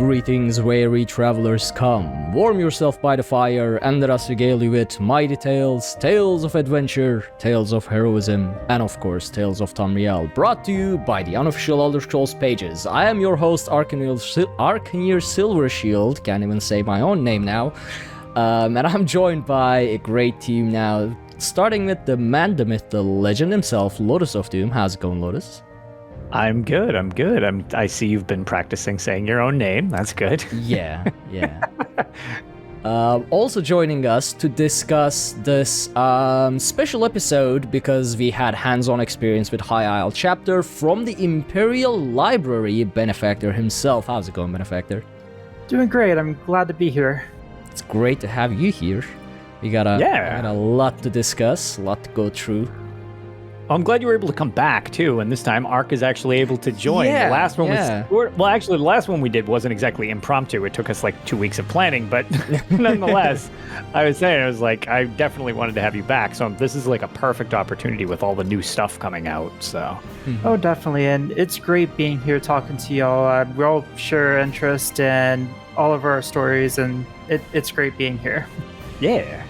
Greetings, weary travelers, come. Warm yourself by the fire, and let us regale you with mighty tales, tales of adventure, tales of heroism, and of course, tales of Tamriel, brought to you by the unofficial Elder Scrolls pages. I am your host, Arcaneer Silvershield, can't even say my own name now, and I'm joined by a great team now, starting with the man, the myth, the legend himself, Lotus of Doom. How's it going, Lotus? I'm good. I see you've been practicing saying your own name. That's good. Yeah. Also joining us to discuss this special episode, because we had hands-on experience with High Isle chapter from the Imperial Library, Benefactor himself. How's it going, Benefactor? Doing great. I'm glad to be here. It's great to have you here. We got a lot to discuss, a lot to go through. I'm glad you were able to come back too, and this time Ark is actually able to join. The last one was the last one we did wasn't exactly impromptu. It took us like 2 weeks of planning, but nonetheless, I was like, I definitely wanted to have you back. So this is like a perfect opportunity with all the new stuff coming out. So, Oh, definitely, and it's great being here talking to y'all. We all share interest in all of our stories, and it's great being here. Yeah.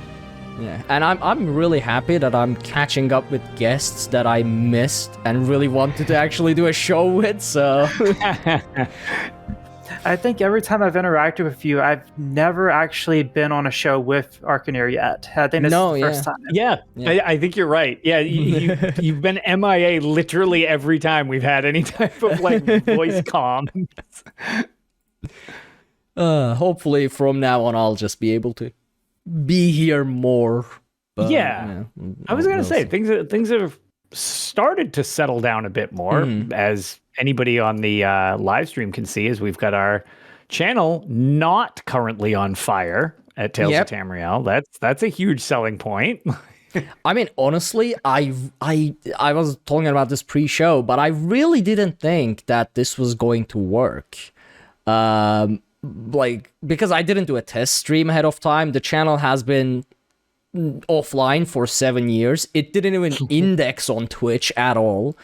Yeah, and I'm really happy that I'm catching up with guests that I missed and really wanted to actually do a show with, so... I think every time I've interacted with you, I've never actually been on a show with Arcaneer yet. I think this is the first time. Yeah. I think you're right. Yeah, you've been MIA literally every time we've had any type of like voice comm. Hopefully from now on I'll just be able to be here more. But, I was gonna say things have started to settle down a bit more, as anybody on the live stream can see, as we've got our channel not currently on fire at Tales of Tamriel. That's a huge selling point. I mean, honestly, I was talking about this pre-show, but I really didn't think that this was going to work. Because I didn't do a test stream ahead of time. The channel has been offline for 7 years. It didn't even index on Twitch at all.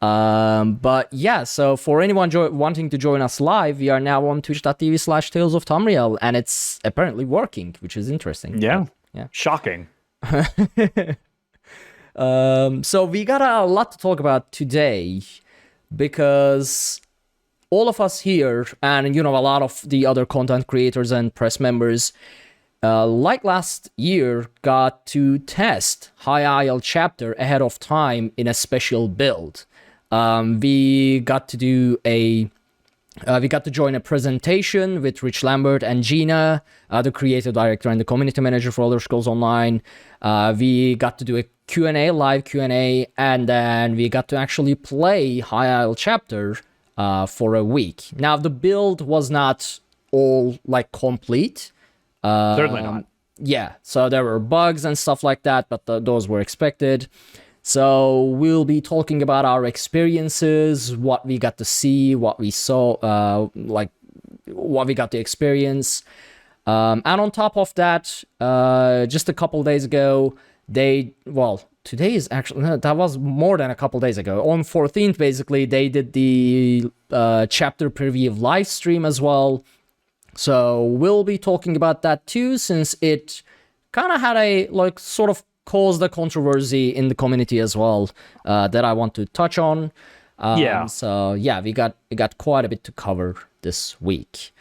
But yeah, so for anyone wanting to join us live, we are now on twitch.tv/Tales of Tamriel, and it's apparently working, which is interesting. Yeah. Shocking. So we got a lot to talk about today, because all of us here, and a lot of the other content creators and press members, like last year, got to test High Isle chapter ahead of time in a special build. We got to join a presentation with Rich Lambert and Gina, the creative director and the community manager for Elder Scrolls Online. We got to do a Q&A, live Q&A, and then we got to actually play High Isle chapter for a week. Now, the build was not all complete. Certainly not. Yeah, so there were bugs and stuff like that, but those were expected. So we'll be talking about our experiences, what we got to see, what we saw, what we got to experience. And on top of that, just a couple days ago, today is actually, that was more than a couple days ago. On 14th, basically, they did the chapter preview live stream as well. So we'll be talking about that too, since it kind of had a, sort of caused a controversy in the community as well, that I want to touch on. So yeah, we got quite a bit to cover this week.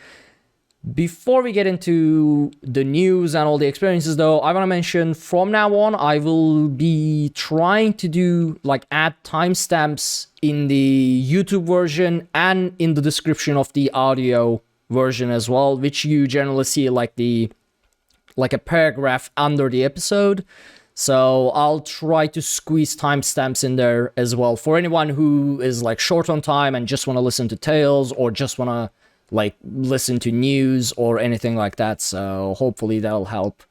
Before we get into the news and all the experiences, though, I want to mention from now on, I will be trying to do add timestamps in the YouTube version and in the description of the audio version as well, which you generally see a paragraph under the episode. So I'll try to squeeze timestamps in there as well for anyone who is short on time and just want to listen to tales, or just want to listen to news or anything like that. So hopefully that'll help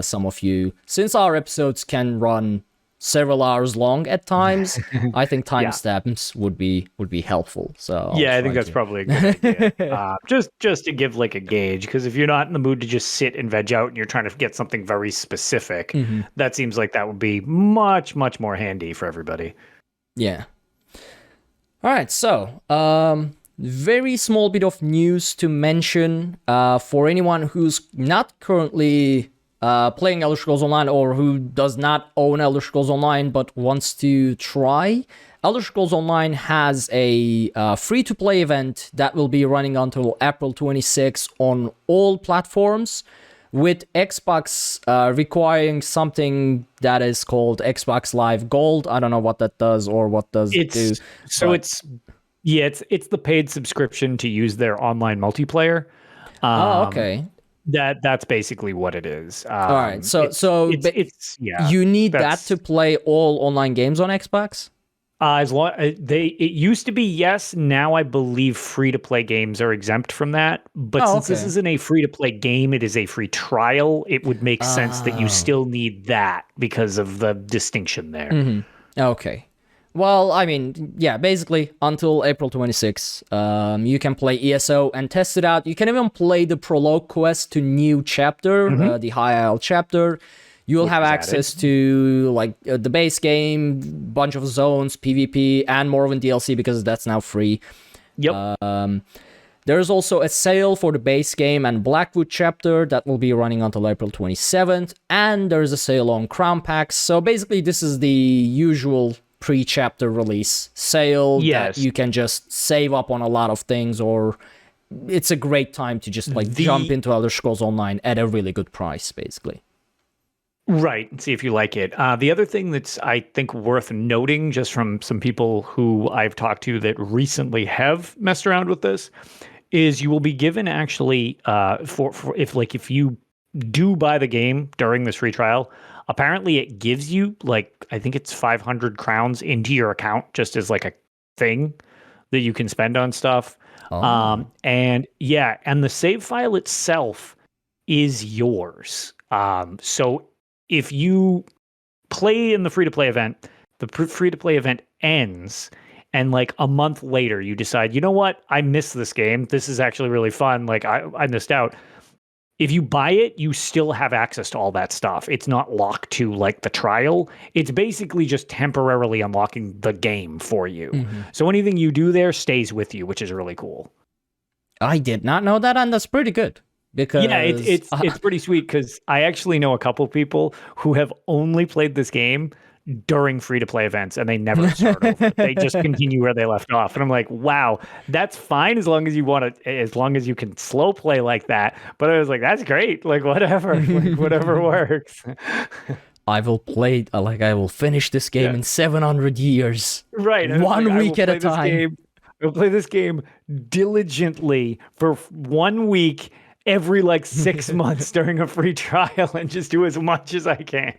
some of you, since our episodes can run several hours long at times. I think timestamps would be helpful. So I think that's probably a good idea. Just to give a gauge, because if you're not in the mood to just sit and veg out and you're trying to get something very specific, that seems like that would be much more handy for everybody. Yeah. All right, so very small bit of news to mention for anyone who's not currently playing Elder Scrolls Online or who does not own Elder Scrolls Online but wants to try. Elder Scrolls Online has a free-to-play event that will be running until April 26 on all platforms, with Xbox requiring something that is called Xbox Live Gold. I don't know what that does or what does it do. So it's the paid subscription to use their online multiplayer. Okay. That's basically what it is. All right. You need that to play all online games on Xbox? It used to be yes. Now I believe free to play games are exempt from that. But since this isn't a free to play game, it is a free trial. It would make sense that you still need that because of the distinction there. Mm-hmm. Okay. Well, I mean, yeah, basically until April 26, you can play ESO and test it out. You can even play the prologue quest to new chapter, the High Isle chapter. You'll have access to like the base game, bunch of zones, PvP, and Morrowind DLC because that's now free. Yep. There's also a sale for the base game and Blackwood chapter that will be running until April 27th, and there's a sale on Crown Packs. So basically, this is the usual pre-chapter release sale that you can just save up on a lot of things, or it's a great time to just like jump into Elder Scrolls Online at a really good price, basically. Right. See if you like it. The other thing that's, I think, worth noting just from some people who I've talked to that recently have messed around with this is you will be given actually for if you do buy the game during this free trial, apparently it gives you like, I think it's 500 crowns into your account just as like a thing that you can spend on stuff. And the save file itself is yours. So if you play in the free-to-play event, the free-to-play event ends, and like a month later you decide, you know what, I missed this game. This is actually really fun. Like I missed out. If you buy it, you still have access to all that stuff. It's not locked to like the trial. It's basically just temporarily unlocking the game for you. Mm-hmm. So anything you do there stays with you, which is really cool. I did not know that, and that's pretty good. Because it's pretty sweet because I actually know a couple people who have only played this game during free-to-play events and they never start over. They just continue where they left off. And I'm like, wow, that's fine as long as you want to, as long as you can slow play like that. But I was like, that's great. Like, whatever. Like, whatever works. I will finish this game in 700 years. Right. One week at a time. I'll play this game diligently for 1 week every like 6 months during a free trial and just do as much as I can.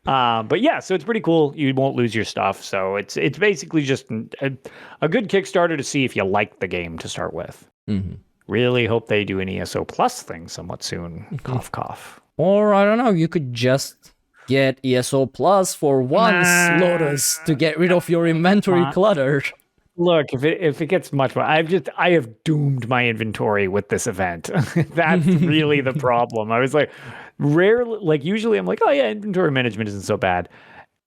But yeah, so it's pretty cool. You won't lose your stuff. So it's basically just a good Kickstarter to see if you like the game to start with. Mm-hmm. Really hope they do an ESO Plus thing somewhat soon. Cough, cough. Or I don't know, you could just get ESO Plus for once, Lotus, to get rid of your inventory clutter. Look, if it gets much more, I have doomed my inventory with this event. That's really the problem. I was like, usually I'm like, oh yeah, inventory management isn't so bad.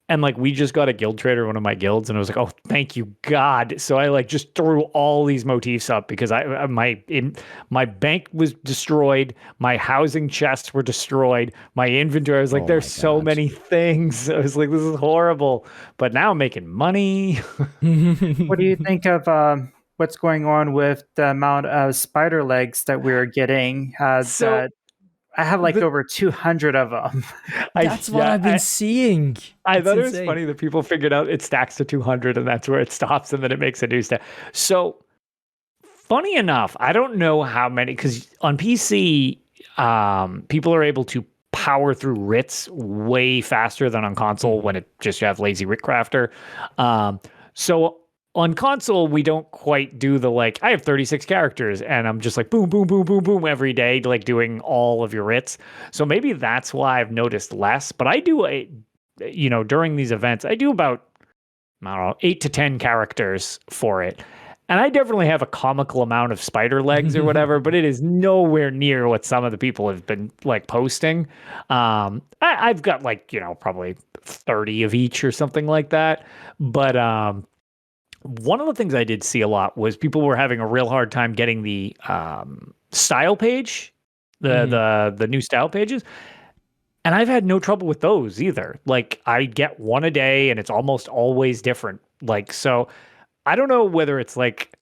And like, we just got a guild trader, one of my guilds, and I was like, oh, thank you, God. So I like just threw all these motifs up because my bank was destroyed, my housing chests were destroyed, my inventory. I was like, there's so many things. I was like, this is horrible. But now I'm making money. What do you think of what's going on with the amount of spider legs that we're getting? I have like over 200 of them. That's what I've been seeing. I thought it was funny that people figured out it stacks to 200 and that's where it stops and then it makes a new stack. So funny enough, I don't know how many, because on PC, people are able to power through writs way faster than on console when it just you have lazy writ crafter. So on console, we don't quite do the like, I have 36 characters and I'm just like boom, boom, boom, boom, boom every day, like doing all of your writs. So maybe that's why I've noticed less. But I do, during these events, I do about, I don't know, 8 to 10 characters for it. And I definitely have a comical amount of spider legs or whatever, but it is nowhere near what some of the people have been like posting. I've got like, probably 30 of each or something like that. But, one of the things I did see a lot was people were having a real hard time getting the style page, the new style pages. And I've had no trouble with those either. Like, I get one a day and it's almost always different. Like, so I don't know whether it's like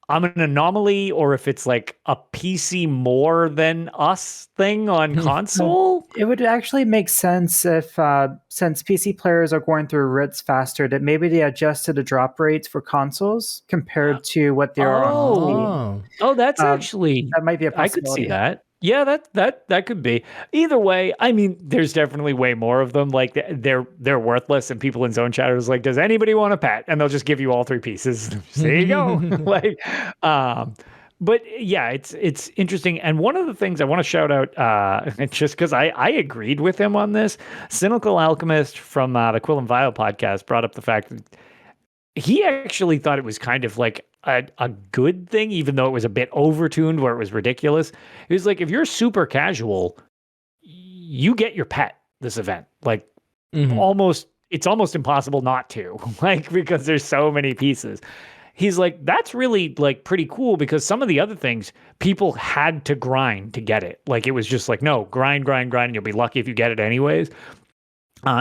I'm an anomaly or if it's like a PC more than us thing on console. It would actually make sense if, since PC players are going through writs faster, that maybe they adjusted the drop rates for consoles compared to what they are on Steam. Oh, that's actually, that might be a possibility. I could see that. Yeah, that could be. Either way, I mean, there's definitely way more of them. Like, they're worthless, and people in Zone Chatter is like, "Does anybody want a pet?" And they'll just give you all 3 pieces. There you go. Like, but yeah, it's interesting. And one of the things I want to shout out, just because I agreed with him on this, Cynical Alchemist from the Quill and Vial podcast brought up the fact that he actually thought it was kind of like a good thing, even though it was a bit overtuned where it was ridiculous. He was like, if you're super casual, you get your pet this event. Like, it's almost impossible not to, like, because there's so many pieces. He's like, that's really like pretty cool, because some of the other things people had to grind to get it. Like, it was just like, no, grind, and you'll be lucky if you get it anyways.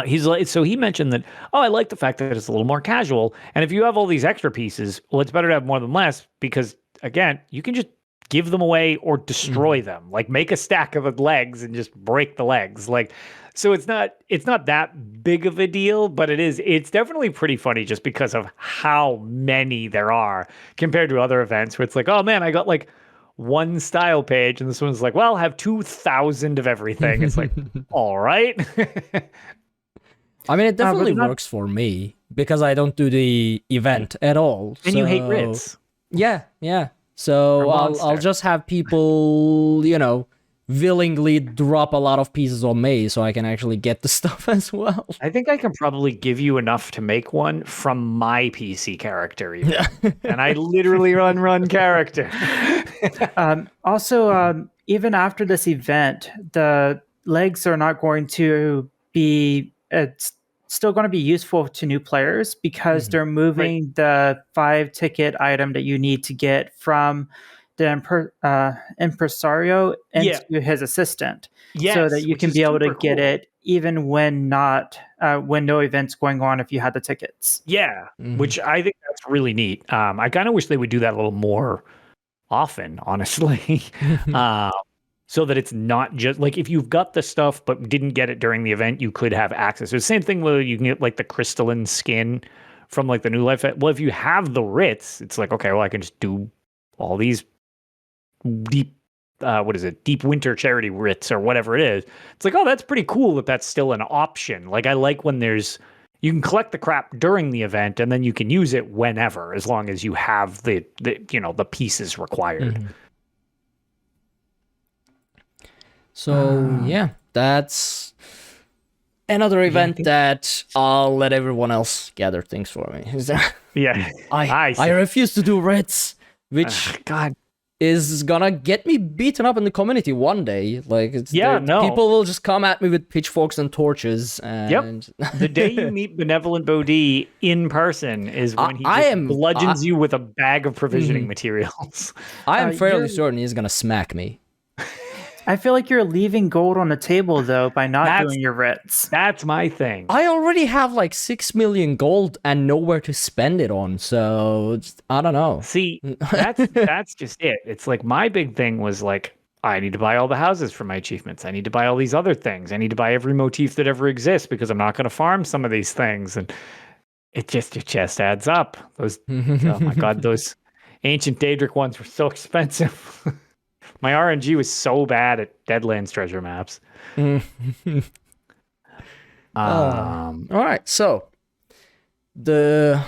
He's like, so he mentioned that, I like the fact that it's a little more casual. And if you have all these extra pieces, well, it's better to have more than less, because again, you can just give them away or destroy them. Like, make a stack of the legs and just break the legs. Like, so it's not that big of a deal, but it's definitely pretty funny just because of how many there are compared to other events where it's like, oh man, I got like one style page, and this one's like, well, I have 2,000 of everything. It's like, all right. I mean, it definitely works for me because I don't do the event at all. And you hate writs. Yeah. So I'll just have people, willingly drop a lot of pieces on me so I can actually get the stuff as well. I think I can probably give you enough to make one from my PC character even. And I literally run character. Also, even after this event, the legs are not going to be... It's still going to be useful to new players because they're moving the 5-ticket item that you need to get from the impresario into his assistant, so that you can be able to get it even when no events going on if you had the tickets. Yeah, which I think that's really neat. I kind of wish they would do that a little more often, honestly. So that it's not just like if you've got the stuff but didn't get it during the event, you could have access. It's the same thing where you can get like the crystalline skin from like the New Life. Well, if you have the writs, it's like, okay, well, I can just do all these deep winter charity writs or whatever it is. It's like, oh, that's pretty cool that that's still an option. Like, I like when you can collect the crap during the event and then you can use it whenever, as long as you have the pieces required. So that's another event that I'll let everyone else gather things for me. I refuse to do writs, which is gonna get me beaten up in the community one day. Like, people will just come at me with pitchforks and torches. And the day you meet Benevolent Bodhi in person is when he bludgeons you with a bag of provisioning materials. I am fairly certain he's gonna smack me. I feel like you're leaving gold on the table, though, by not doing your writs. That's my thing. I already have like 6 million gold and nowhere to spend it on, so I don't know. See, that's just it. It's like my big thing was like, I need to buy all the houses for my achievements. I need to buy all these other things. I need to buy every motif that ever exists because I'm not going to farm some of these things. And it just adds up. Those, oh my God, those ancient Daedric ones were so expensive. My RNG was so bad at Deadlands treasure maps. All right, so the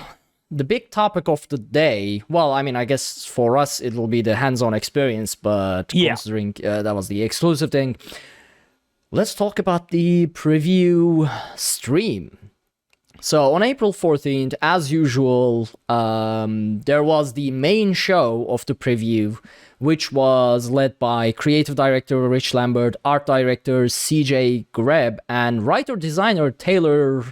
big topic of the day, well, I mean, I guess for us it will be the hands-on experience, but considering that was the exclusive thing, let's talk about the preview stream. So on April 14th, as usual, there was the main show of the preview, which was led by creative director Rich Lambert, art director CJ Greb, and writer-designer Taylor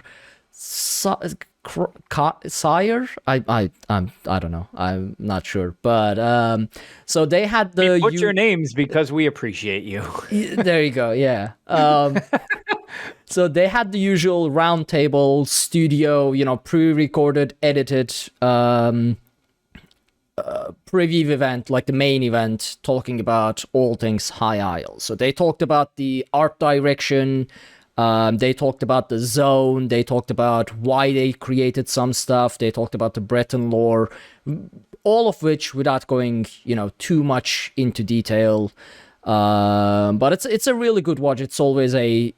Sire? I don't know. I'm not sure. But so they had the put your names because we appreciate you. There you go. Yeah. So they had the usual roundtable studio, pre-recorded, edited preview event, like the main event, talking about all things High Isle. So they talked about the art direction. They talked about the zone. They talked about why they created some stuff. They talked about the Breton lore, all of which without going, too much into detail. But it's a really good watch. It's always a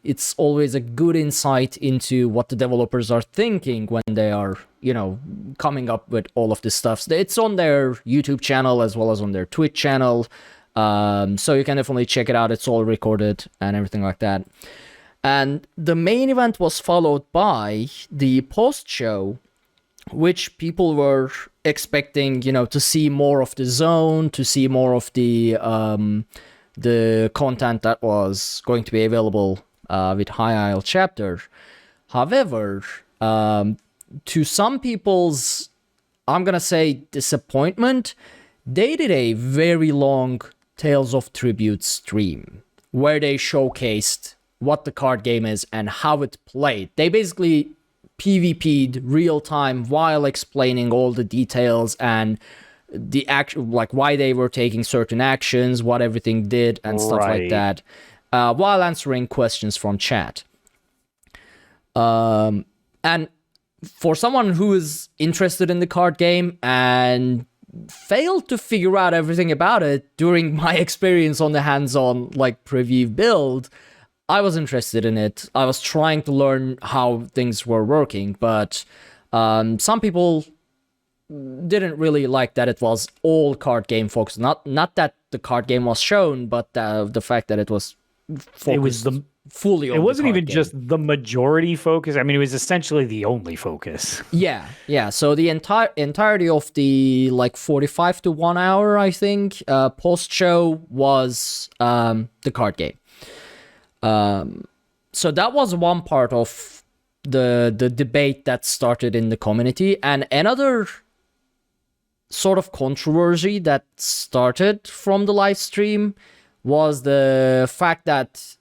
good insight into what the developers are thinking when they are, coming up with all of this stuff. It's on their YouTube channel as well as on their Twitch channel. So you can definitely check it out. It's all recorded and everything like that. And the main event was followed by the post-show, which people were expecting, to see more of the zone, to see more of the content that was going to be available with High Isle chapter. However, to some people's, I'm gonna say, disappointment, they did a very long Tales of Tribute stream where they showcased what the card game is and how it played. They basically PvP'd real time while explaining all the details and the action, like why they were taking certain actions, what everything did, and stuff like that, while answering questions from chat. And for someone who is interested in the card game and failed to figure out everything about it during my experience on the hands-on preview build, I was interested in it. I was trying to learn how things were working, but some people didn't really like that it was all card game focused. Not that the card game was shown, but the fact that it was focused fully on. It wasn't even game. just the majority focus. I mean, it was essentially the only focus. Yeah. So the entirety of the 45 to 1 hour, I think, post show was the card game. So that was one part of the debate that started in the community, and another sort of controversy that started from the live stream was the fact that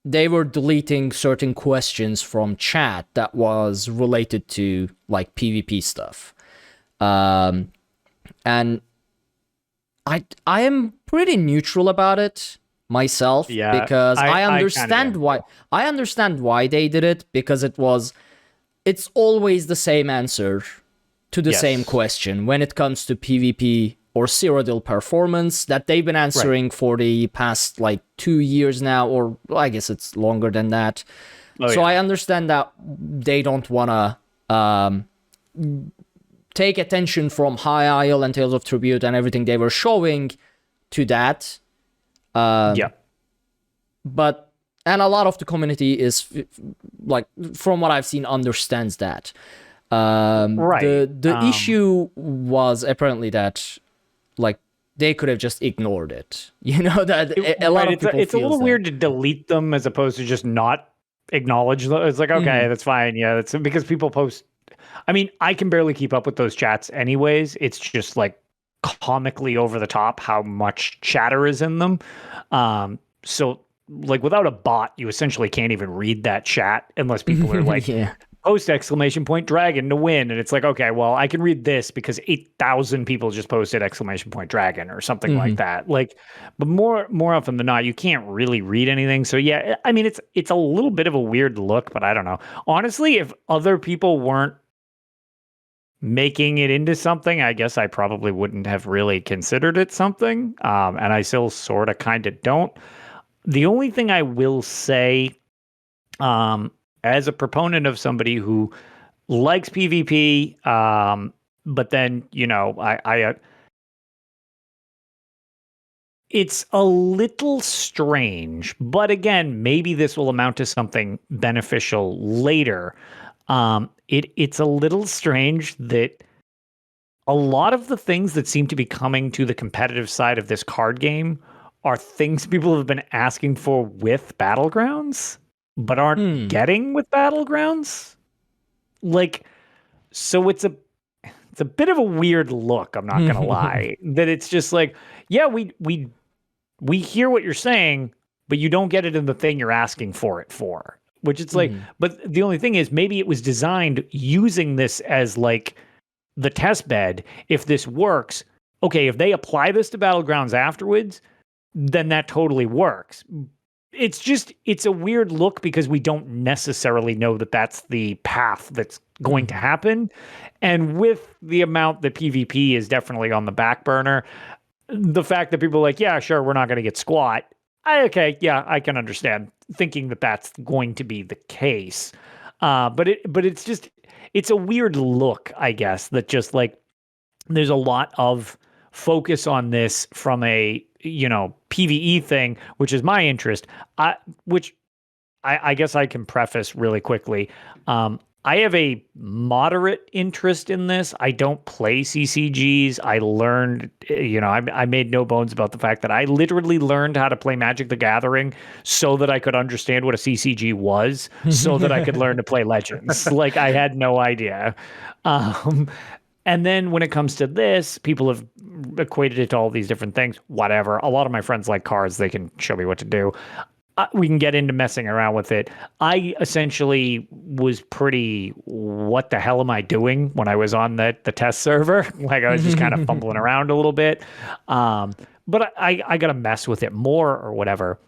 they were deleting certain questions from chat that was related to PvP stuff. And I am pretty neutral about it myself, because I understand why they did it, because it's always the same answer to the same question when it comes to PvP or Cyrodiil performance that they've been answering for the past 2 years now, or I guess it's longer than that. I understand that they don't want to take attention from High Isle and Tales of Tribute and everything they were showing to that. But and a lot of the community is from what I've seen understands that. The issue was apparently that they could have just ignored it. That a lot of people. It's a little weird to delete them as opposed to just not acknowledge them. It's okay, that's fine. Yeah, that's because people post. I mean, I can barely keep up with those chats anyways. It's just comically over the top how much chatter is in them. So without a bot, you essentially can't even read that chat unless people are post exclamation point dragon to win. And it's okay, well, I can read this because 8,000 people just posted exclamation point dragon or something like that. But more often than not, you can't really read anything. So yeah, I mean, it's a little bit of a weird look, but I don't know. Honestly, if other people weren't making it into something, I guess I probably wouldn't have really considered it something. And I still sort of kind of don't. The only thing I will say, as a proponent of somebody who likes PvP, but then, it's a little strange, but again, maybe this will amount to something beneficial later. It's a little strange that a lot of the things that seem to be coming to the competitive side of this card game are things people have been asking for with Battlegrounds, but aren't getting with Battlegrounds. So it's a bit of a weird look, I'm not going to lie, that it's just like, yeah, we hear what you're saying, but you don't get it in the thing you're asking for it for, which it's like, but the only thing is maybe it was designed using this as like the test bed. If this works, okay, if they apply this to Battlegrounds afterwards, then that totally works. It's a weird look because we don't necessarily know that that's the path that's going to happen. And with the amount that PvP is definitely on the back burner, the fact that people are like, yeah, sure, we're not going to get squat. Okay, yeah, I can understand thinking that that's going to be the case. But it's a weird look, I guess, that just like there's a lot of focus on this from a, PvE thing, which is my interest, which I guess I can preface really quickly. I have a moderate interest in this. I don't play CCGs. I learned, I made no bones about the fact that I literally learned how to play Magic the Gathering so that I could understand what a CCG was, so that I could learn to play Legends. Like, I had no idea. And then when it comes to this, people have equated it to all these different things. Whatever. A lot of my friends like cards. They can show me what to do. We can get into messing around with it. I essentially was pretty, what the hell am I doing when I was on the test server? Like, I was just kind of fumbling around a little bit. But I got to mess with it more or whatever.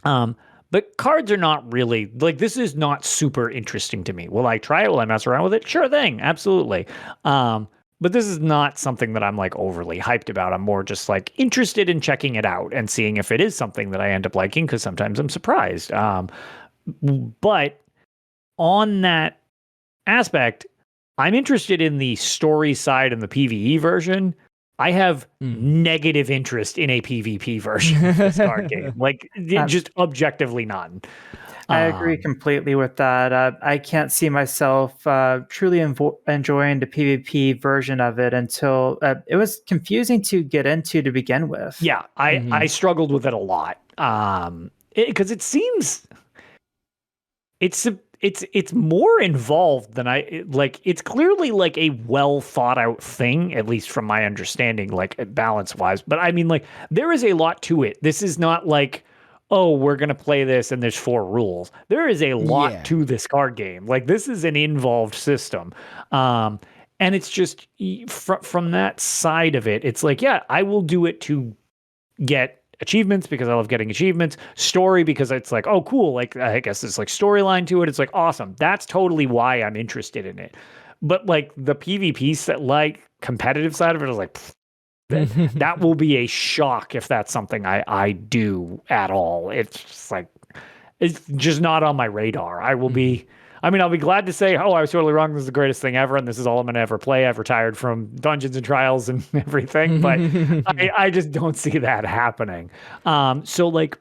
But cards are not really, like, this is not super interesting to me. Will I try it? Will I mess around with it? Sure thing. Absolutely. But this is not something that I'm like overly hyped about. I'm more just like interested in checking it out and seeing if it is something that I end up liking, because sometimes I'm surprised. But on that aspect, I'm interested in the story side and the PvE version. I have negative interest in a PvP version of this card game. Like, just objectively none. I agree completely with that. I can't see myself truly enjoying the PvP version of it until it was confusing to get into to begin with. Yeah, I struggled with it a lot because it seems it's more involved than I like. It's clearly like a well thought out thing, at least from my understanding, like balance wise. But I mean, like, there is a lot to it. This is not like, oh, we're going to play this and there's 4 rules. There is a lot to this card game. Like, this is an involved system. And it's just from that side of it, it's like, yeah, I will do it to get achievements because I love getting achievements. Story because it's like, oh, cool. Like, I guess there's like storyline to it. It's like, awesome. That's totally why I'm interested in it. But like the PvP set, like competitive side of it is like, that will be a shock if that's something I do at all. It's just like, it's just not on my radar. I'll be glad to say, oh, I was totally wrong. This is the greatest thing ever. And this is all I'm going to ever play. I've retired from Dungeons and Trials and everything, but I just don't see that happening. So like,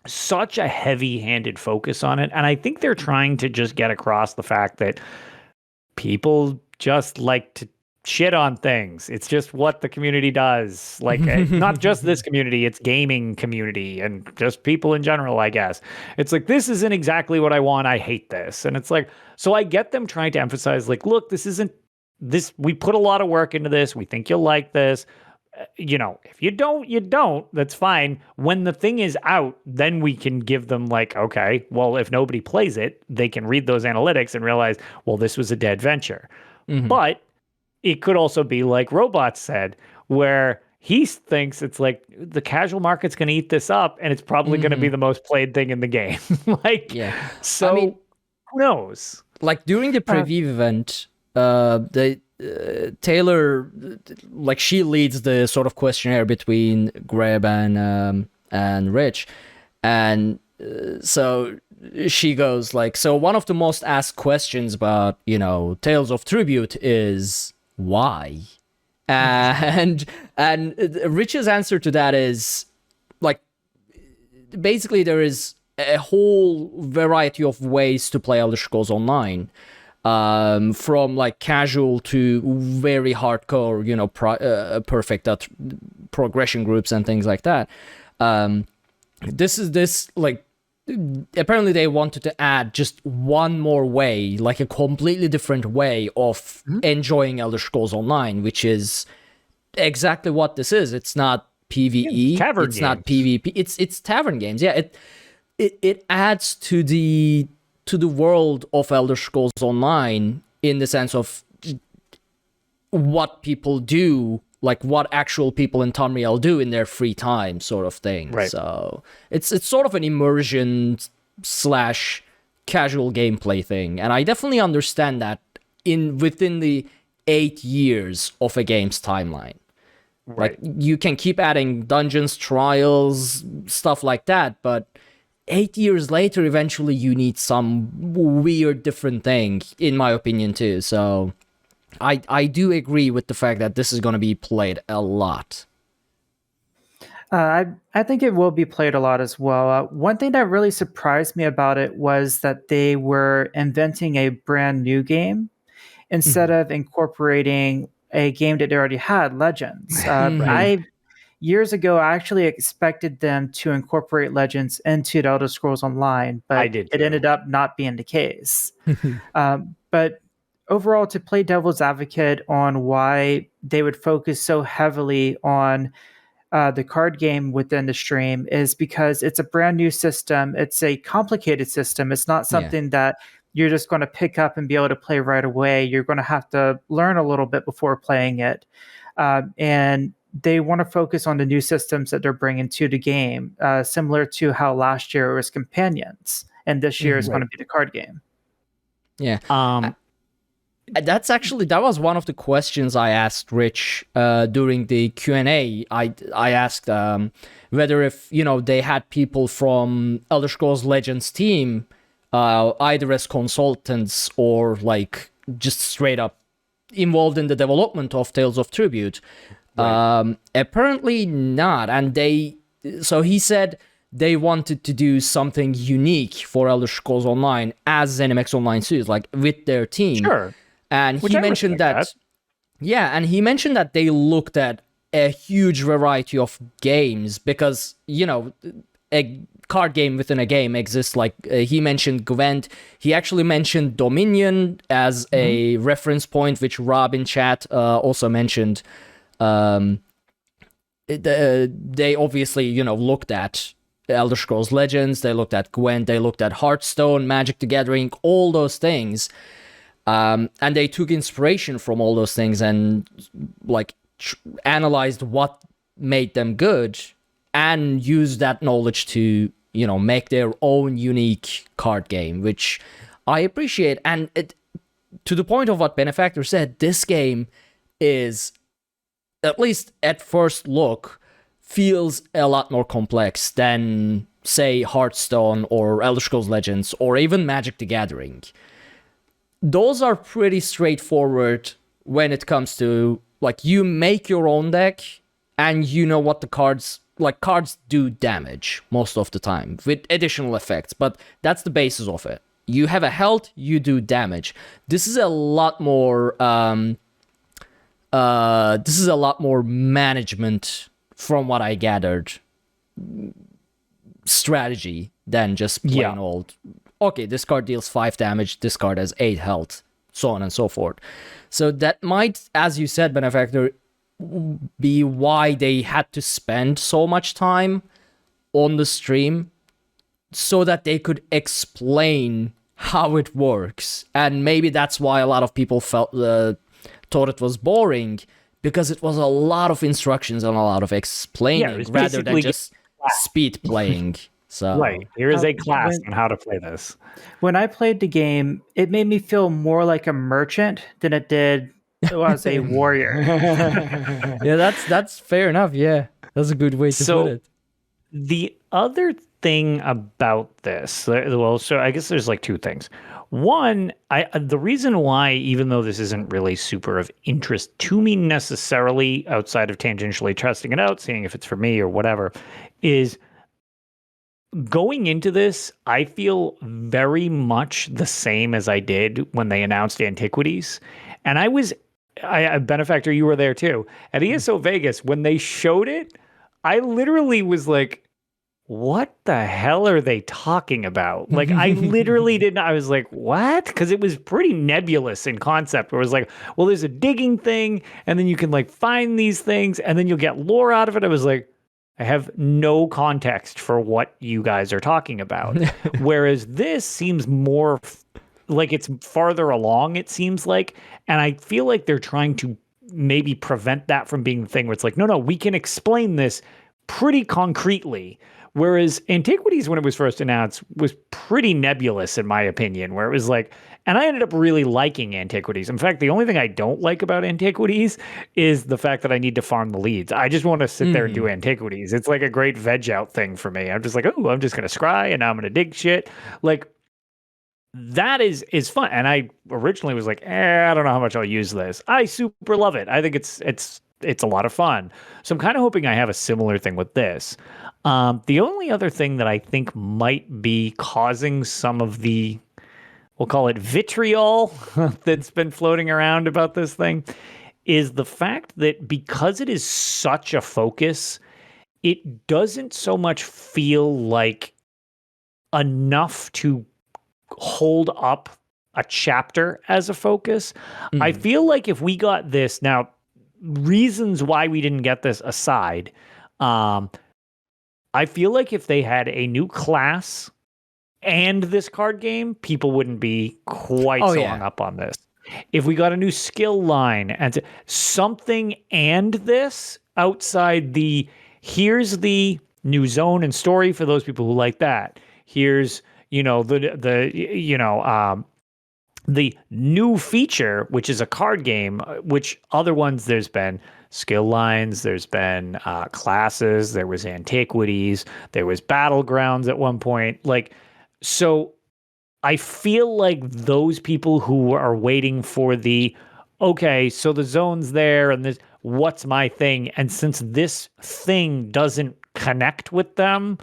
such a heavy-handed focus on it. And I think they're trying to just get across the fact that people just like to shit on things. It's just what the community does. Like, not just this community, it's gaming community and just people in general, I guess. It's like, this isn't exactly what I want. I hate this. And it's like, so I get them trying to emphasize, like, look, this isn't this. We put a lot of work into this. We think you'll like this. If you don't, you don't. That's fine. When the thing is out, then we can give them like, okay, well, if nobody plays it, they can read those analytics and realize, well, this was a dead venture. But it could also be like Robots said, where he thinks it's like the casual market's going to eat this up and it's probably going to be the most played thing in the game. So I mean, who knows? Like, during the preview event, Taylor, like, she leads the sort of questionnaire between Greb and Rich. And so she goes like, so one of the most asked questions about, Tales of Tribute is why? And Rich's answer to that is like, basically there is a whole variety of ways to play Elder Scrolls Online, from like casual to very hardcore, perfect at progression groups and things like that. This apparently they wanted to add just one more way, like a completely different way of enjoying Elder Scrolls Online, which is exactly what this is. It's not PvE, it's not PvP, it's tavern games. Yeah, it adds to the world of Elder Scrolls Online in the sense of what people do, like what actual people in Tamriel do in their free time, sort of thing. Right. So it's sort of an immersion / casual gameplay thing, and I definitely understand that within the 8 years of a game's timeline. Right. Like you can keep adding dungeons, trials, stuff like that, but 8 years later, eventually you need some weird different thing, in my opinion, too. So I do agree with the fact that this is going to be played a lot. I think it will be played a lot as well. One thing that really surprised me about it was that they were inventing a brand new game instead of incorporating a game that they already had, Legends. Years ago, I actually expected them to incorporate Legends into the Elder Scrolls Online, but it ended up not being the case. But overall, to play devil's advocate on why they would focus so heavily on the card game within the stream is because it's a brand new system. It's a complicated system. It's not something that you're just going to pick up and be able to play right away. You're going to have to learn a little bit before playing it. And they want to focus on the new systems that they're bringing to the game, similar to how last year it was companions, and this year is going to be the card game. Yeah. That was one of the questions I asked Rich during the Q&A. I asked whether if, they had people from Elder Scrolls Legends team, either as consultants or like just straight up involved in the development of Tales of Tribute. Right. Apparently not. And so he said they wanted to do something unique for Elder Scrolls Online as ZeniMax Online series, like with their team. Sure. And he mentioned that. Yeah, and he mentioned that they looked at a huge variety of games because, a card game within a game exists. Like he mentioned Gwent. He actually mentioned Dominion as a reference point, which Rob in chat also mentioned. They obviously, looked at Elder Scrolls Legends, they looked at Gwent, they looked at Hearthstone, Magic the Gathering, all those things. And they took inspiration from all those things and like analyzed what made them good and used that knowledge to, make their own unique card game, which I appreciate. And to the point of what Benefactor said, this game is, at least at first look, feels a lot more complex than, say, Hearthstone or Elder Scrolls Legends or even Magic the Gathering. Those are pretty straightforward when it comes to, like, you make your own deck and you know what the cards do damage most of the time with additional effects, but that's the basis of it. You have a health, you do damage. This is a lot more management, from what I gathered, strategy than just plain old, okay, this card deals 5 damage, this card has 8 health, so on and so forth. So that might, as you said, Benefactor, be why they had to spend so much time on the stream so that they could explain how it works. And maybe that's why a lot of people thought it was boring, because it was a lot of instructions and a lot of explaining rather than just speed playing. So right, here is a class on how to play this. When I played the game, it made me feel more like a merchant than it did as a warrior. Yeah, that's fair enough. Yeah, that's a good way to put it. The other thing about this, so I guess there's like 2 things. One, the reason why, even though this isn't really super of interest to me necessarily, outside of tangentially testing it out, seeing if it's for me or whatever, is going into this, I feel very much the same as I did when they announced Antiquities. And Benefactor, you were there too. At ESO Vegas, when they showed it, I literally was like, what the hell are they talking about? Like, I literally didn't, I was like, what? Because it was pretty nebulous in concept, where it was like, well, there's a digging thing, and then you can like find these things, and then you'll get lore out of it. I was like, I have no context for what you guys are talking about. Whereas this seems more like it's farther along, it seems like. And I feel like they're trying to maybe prevent that from being the thing where it's like, no, we can explain this pretty concretely. Whereas Antiquities, when it was first announced, was pretty nebulous, in my opinion, where it was like, and I ended up really liking Antiquities. In fact, the only thing I don't like about Antiquities is the fact that I need to farm the leads. I just want to sit there and do Antiquities. It's like a great veg out thing for me. I'm just like, oh, I'm just going to scry and now I'm going to dig shit. Like, that is fun. And I originally was like, I don't know how much I'll use this. I super love it. I think it's a lot of fun. So I'm kind of hoping I have a similar thing with this. The only other thing that I think might be causing some of the, we'll call it vitriol that's been floating around about this thing, is the fact that because it is such a focus, it doesn't so much feel like enough to hold up a chapter as a focus. I feel like if we got this, now reasons why we didn't get this aside, I feel like if they had a new class and this card game, people wouldn't be quite hung up on this. If we got a new skill line and something and this outside the, here's the new zone and story for those people who like that. Here's, the new feature, which is a card game, which other ones there's been skill lines, there's been classes, there was antiquities, there was battlegrounds at one point. Like, so I feel like those people who are waiting for the, okay, so the zone's there and this, what's my thing? And since this thing doesn't connect with them,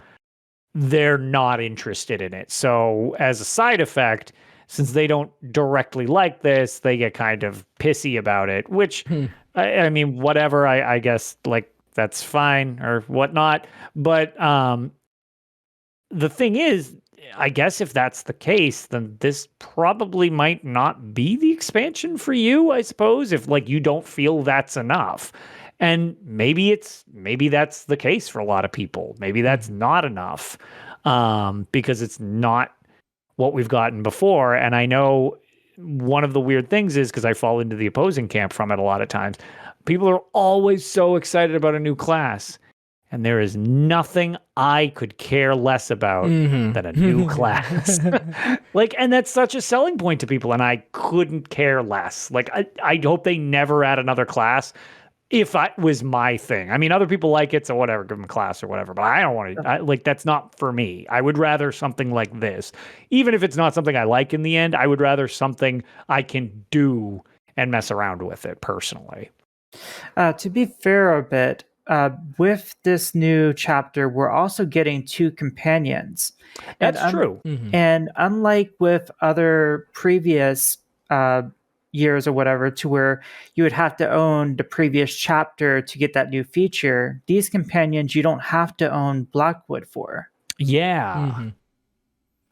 they're not interested in it. So as a side effect, since they don't directly like this, they get kind of pissy about it, which, I mean, whatever, I guess, like, that's fine or whatnot. But the thing is, I guess if that's the case, then this probably might not be the expansion for you, I suppose, if, like, you don't feel that's enough. And maybe that's the case for a lot of people. Maybe that's not enough because it's not what we've gotten before. And I know one of the weird things is, because I fall into the opposing camp from it a lot of times, people are always so excited about a new class. And there is nothing I could care less about than a new class. Like, and that's such a selling point to people. And I couldn't care less. Like, I hope they never add another class. If it was my thing. I mean, other people like it, so whatever, give them a class or whatever. But I don't want to, like, that's not for me. I would rather something like this. Even if it's not something I like in the end, I would rather something I can do and mess around with it personally. To be fair a bit, with this new chapter, we're also getting 2 companions. That's true. And unlike with other previous years or whatever, to where you would have to own the previous chapter to get that new feature, these companions you don't have to own Blackwood for. Yeah.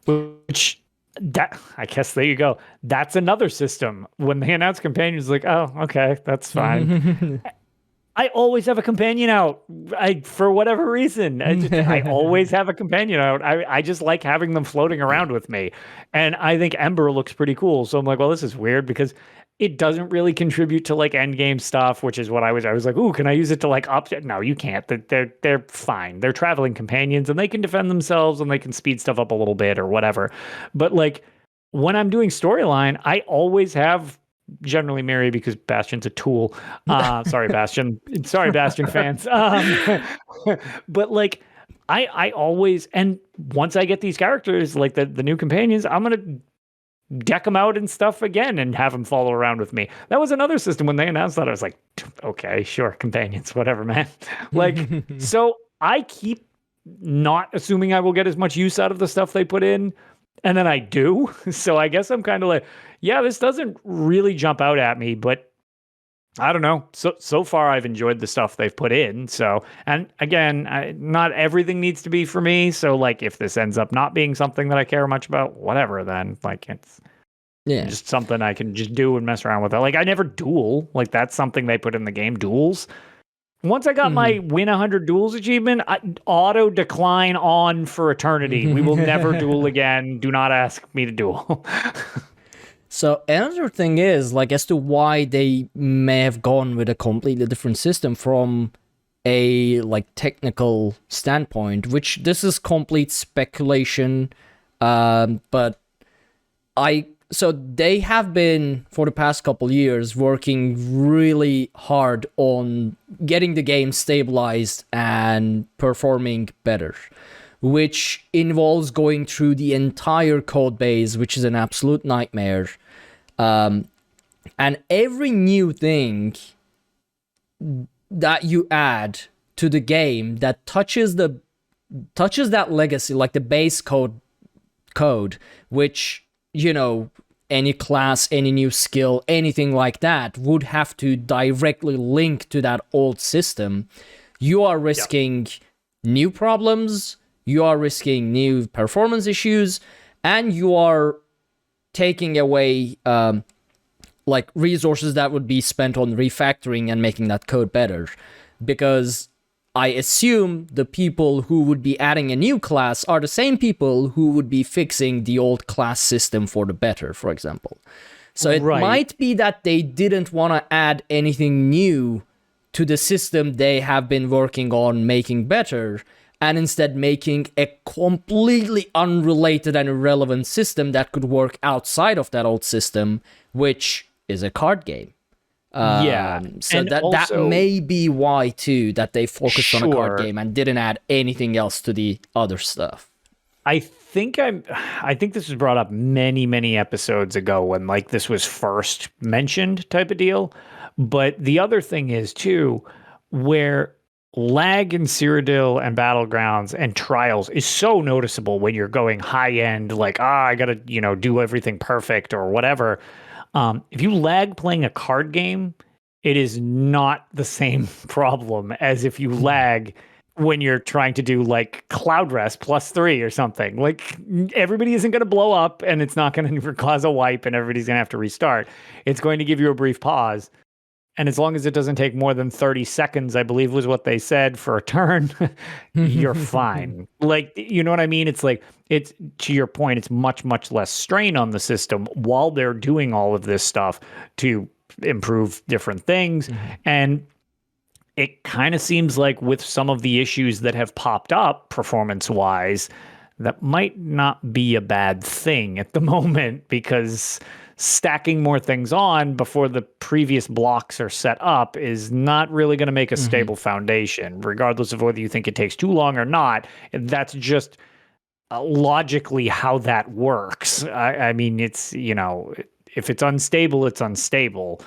Which, that, I guess there you go. That's another system. When they announce companions, like, oh, okay, that's fine. I always have a companion out. For whatever reason, I always have a companion out. I just like having them floating around with me. And I think Ember looks pretty cool. So I'm like, well, this is weird because it doesn't really contribute to like end game stuff, which is what I was like, ooh, can I use it to like up? No, you can't. They're fine. They're traveling companions and they can defend themselves and they can speed stuff up a little bit or whatever. But like when I'm doing storyline, I always have generally Mary because Bastion's a tool. Sorry, Bastion. Sorry, Bastion fans. But like I always, and once I get these characters, like the new companions, I'm going to deck them out and stuff again and have them follow around with me. That was another system when they announced that. I was like, okay, sure, companions, whatever, man. Like, so I keep not assuming I will get as much use out of the stuff they put in. And then I do. So I guess I'm kind of like, yeah, this doesn't really jump out at me, but I don't know. So far, I've enjoyed the stuff they've put in. So, and again, not everything needs to be for me. So, like, if this ends up not being something that I care much about, whatever. Then, like, it's just something I can just do and mess around with. Like, I never duel. Like, that's something they put in the game. Duels. Once I got my win 100 duels achievement, auto decline on for eternity. We will never duel again. Do not ask me to duel. So another thing is, like, as to why they may have gone with a completely different system from a, like, technical standpoint, which this is complete speculation, but so they have been, for the past couple years, working really hard on getting the game stabilized and performing better, which involves going through the entire code base, which is an absolute nightmare. And every new thing that you add to the game that touches that legacy, like the base code, which, you know, any class, any new skill, anything like that would have to directly link to that old system, you are risking new problems, you are risking new performance issues, and you are taking away like resources that would be spent on refactoring and making that code better. Because I assume the people who would be adding a new class are the same people who would be fixing the old class system for the better, for example. So it might be that they didn't want to add anything new to the system they have been working on making better, and instead making a completely unrelated and irrelevant system that could work outside of that old system, which is a card game. So that may be why too, that they focused on a card game and didn't add anything else to the other stuff. I think this was brought up many episodes ago when, like, this was first mentioned, type of deal. But the other thing is too, where lag in Cyrodiil and Battlegrounds and Trials is so noticeable when you're going high end, like, I gotta, do everything perfect or whatever. If you lag playing a card game, it is not the same problem as if you lag when you're trying to do, like, Cloud Rest +3 or something. Like, everybody isn't going to blow up, and it's not going to cause a wipe, and everybody's going to have to restart. It's going to give you a brief pause. And as long as it doesn't take more than 30 seconds, I believe was what they said, for a turn, you're fine. Like, you know what I mean? It's like, it's, to your point, it's much less strain on the system while they're doing all of this stuff to improve different things. And it kind of seems like with some of the issues that have popped up performance-wise, that might not be a bad thing at the moment, because stacking more things on before the previous blocks are set up is not really going to make a stable foundation, regardless of whether you think it takes too long or not. That's just logically how that works. I mean, it's, if it's unstable, it's unstable.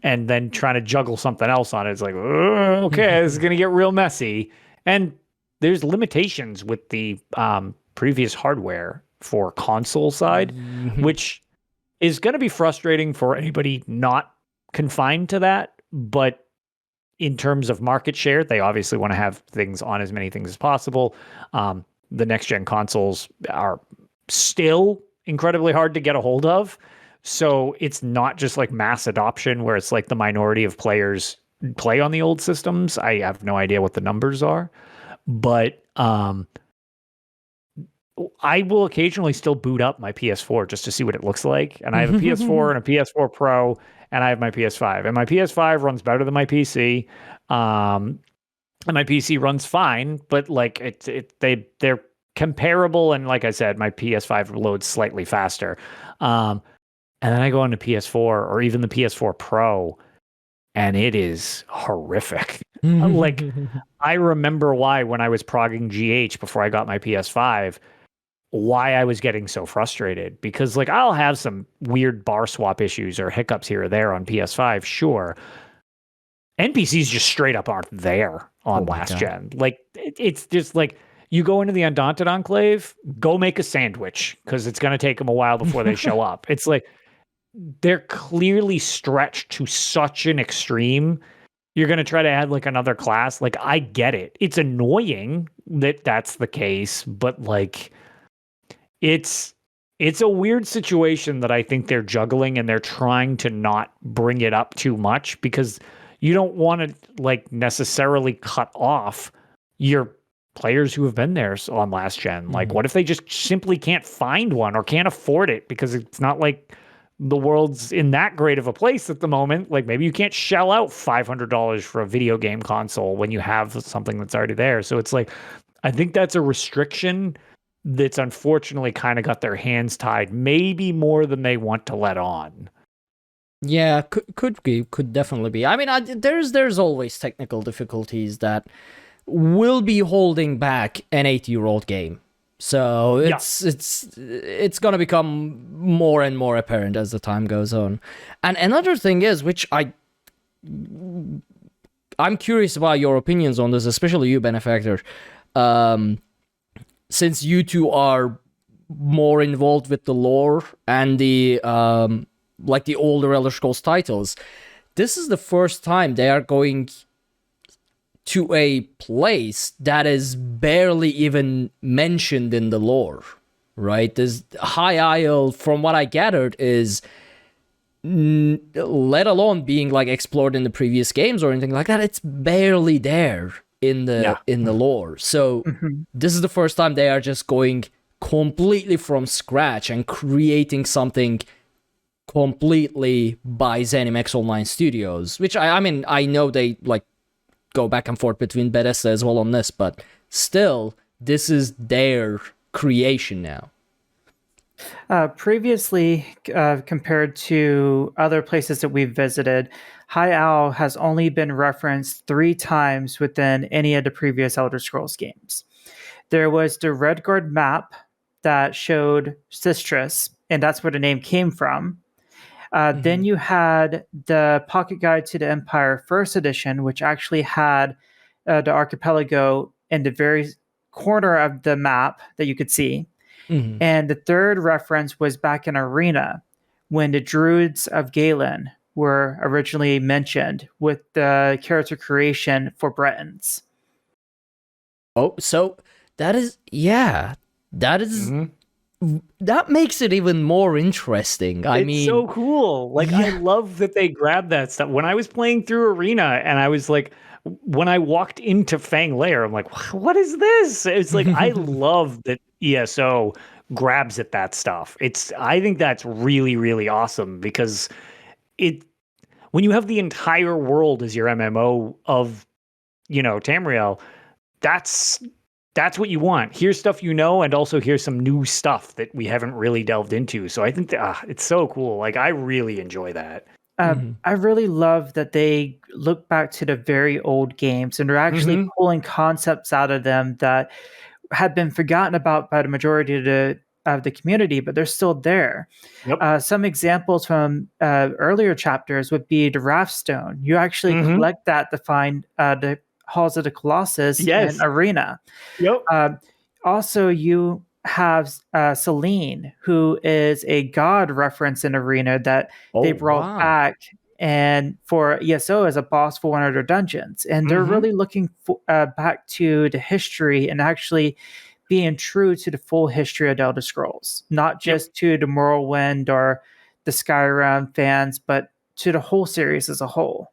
And then trying to juggle something else on it is like, okay, this is going to get real messy. And there's limitations with the previous hardware for console side, which is going to be frustrating for anybody not confined to that. But in terms of market share, they obviously want to have things on as many things as possible. The next-gen consoles are still incredibly hard to get a hold of. So it's not just like mass adoption where it's like the minority of players play on the old systems. I have no idea what the numbers are. But I will occasionally still boot up my PS4 just to see what it looks like. And I have a PS4 and a PS4 Pro, and I have my PS5. And my PS5 runs better than my PC. And my PC runs fine, but like they're comparable. And like I said, my PS5 loads slightly faster. And then I go on to PS4 or even the PS4 Pro, and it is horrific. Like, I remember why, when I was progging GH before I got my PS5, why I was getting so frustrated, because like I'll have some weird bar swap issues or hiccups here or there on PS5, sure. NPCs just straight up aren't there on last gen. Like, it's just like, you go into the Undaunted Enclave, go make a sandwich, because it's going to take them a while before they show up. It's like, they're clearly stretched to such an extreme. You're going to try to add like another class. Like, I get it. It's annoying that that's the case, but like, it's a weird situation that I think they're juggling, and they're trying to not bring it up too much because you don't want to like necessarily cut off your players who have been there on last gen. Like, what if they just simply can't find one or can't afford it because it's not like the world's in that great of a place at the moment? Like, maybe you can't shell out $500 for a video game console when you have something that's already there. So it's like, I think that's a restriction that's unfortunately kind of got their hands tied, maybe more than they want to let on. Yeah, could definitely be. I mean, there's always technical difficulties that will be holding back an 8-year-old game. So it's gonna become more and more apparent as the time goes on. And another thing is, which I'm curious about your opinions on this, especially you, Benefactor. Since you two are more involved with the lore and the like the older Elder Scrolls titles, this is the first time they are going to a place that is barely even mentioned in the lore, right? This High Isle, from what I gathered, is let alone being like explored in the previous games or anything like that, it's barely there in the lore. So this is the first time they are just going completely from scratch and creating something completely by ZeniMax Online Studios, which I mean, I know they like go back and forth between Bethesda as well on this, but still, this is their creation now. Previously, compared to other places that we've visited, High Owl has only been referenced 3 times within any of the previous Elder Scrolls games. There was the Redguard map that showed Sistris, and that's where the name came from. Then you had the Pocket Guide to the Empire First Edition, which actually had the archipelago in the very corner of the map that you could see. And the third reference was back in Arena, when the Druids of Galen were originally mentioned with the character creation for Bretons. Oh, so that is, that makes it even more interesting. It's so cool. Like, I love that they grabbed that stuff. When I was playing through Arena, and I was like, when I walked into Fang Lair, I'm like, what is this? It's like, I love that ESO grabs at that stuff. I think that's really, really awesome, because when you have the entire world as your MMO of, Tamriel, that's what you want. Here's stuff and also here's some new stuff that we haven't really delved into. So I think that it's so cool. Like, I really enjoy that. I really love that they look back to the very old games and they're actually pulling concepts out of them that had been forgotten about by the majority of the community, but they're still there. Some examples from earlier chapters would be the Raftstone. You actually collect that to find the Halls of the Colossus in Arena. Also, you have Selene, who is a god reference in Arena that they brought back and for ESO as a boss for one of their dungeons. And they're really looking back to the history and actually being true to the full history of the Elder Scrolls, not just to the Morrowind or the Skyrim fans, but to the whole series as a whole.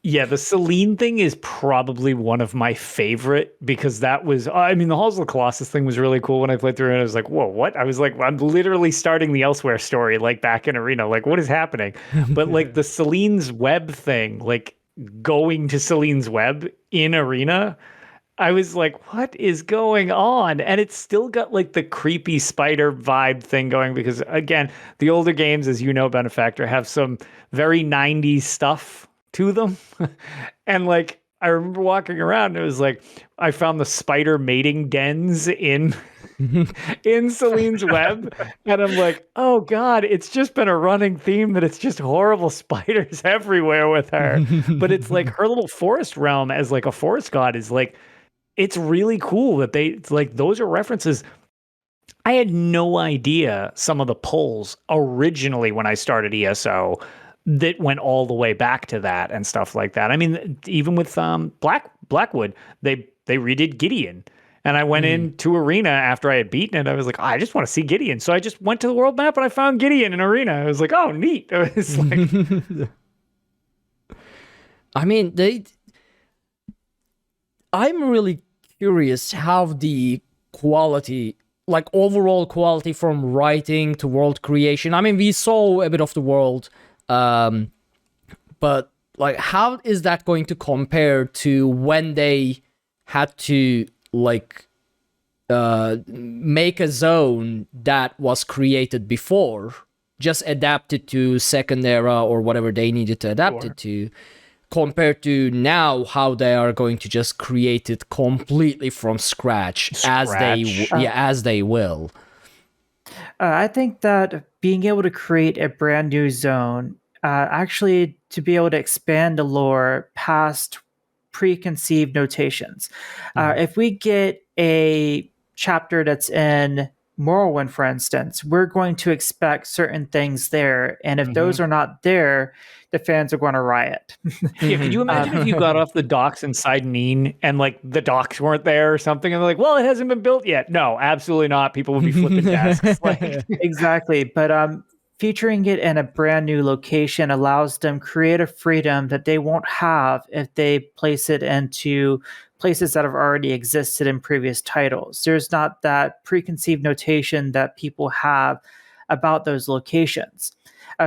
Yeah, the Selene thing is probably one of my favorite, because that was, I mean, the Halls of the Colossus thing was really cool when I played through it. I was like, whoa, what? I was like, I'm literally starting the Elsewhere story, like back in Arena. Like, what is happening? But like the Selene's Web thing, like going to Selene's Web in Arena, I was like, what is going on? And it's still got like the creepy spider vibe thing going, because again, the older games, as you know, Benefactor, have some very 90s stuff to them. And like, I remember walking around and it was like, I found the spider mating dens in Selene's Web. And I'm like, oh God, it's just been a running theme that it's just horrible spiders everywhere with her. But it's like her little forest realm as like a forest god is like, it's really cool that it's like, those are references I had no idea some of the polls originally when I started ESO that went all the way back to that and stuff like that. I mean, even with Blackwood, they redid Gideon. And I went into Arena after I had beaten it. I was like, I just want to see Gideon. So I just went to the world map and I found Gideon in Arena. I was like, oh, neat. It was like... I mean, I'm really curious how the quality, like overall quality from writing to world creation. I mean, we saw a bit of the world, but like, how is that going to compare to when they had to like make a zone that was created before, just adapt it to second era or whatever they needed to adapt it to, compared to now how they are going to just create it completely from scratch. as they will. I think that being able to create a brand new zone, actually to be able to expand the lore past preconceived notations. If we get a chapter that's in Morrowind, for instance, we're going to expect certain things there. And if those are not there, the fans are going to riot. Yeah, could you imagine if you got off the docks inside Neen and like the docks weren't there or something, and they're like, well, it hasn't been built yet. No, absolutely not. People would be flipping desks. Like... Exactly. But featuring it in a brand new location allows them creative freedom that they won't have if they place it into places that have already existed in previous titles. There's not that preconceived notation that people have about those locations.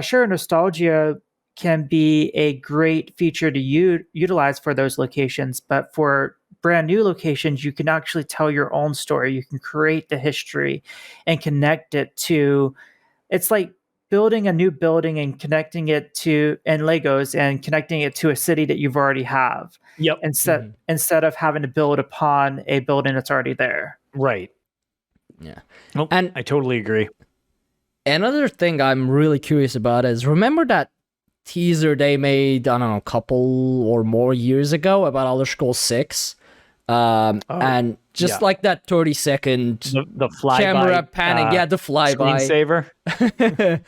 Sure, nostalgia can be a great feature to utilize for those locations, but for brand new locations, you can actually tell your own story. You can create the history and connect it to, it's like building a new building and connecting it to, and Legos, and connecting it to a city that you've already have. Yep. Instead of having to build upon a building that's already there. Right. Yeah. Nope, and I totally agree. Another thing I'm really curious about is, remember that teaser they made, I don't know, a couple or more years ago about Elder Scrolls 6? And just like that 30-second the flyby, camera panning, the flyby screensaver.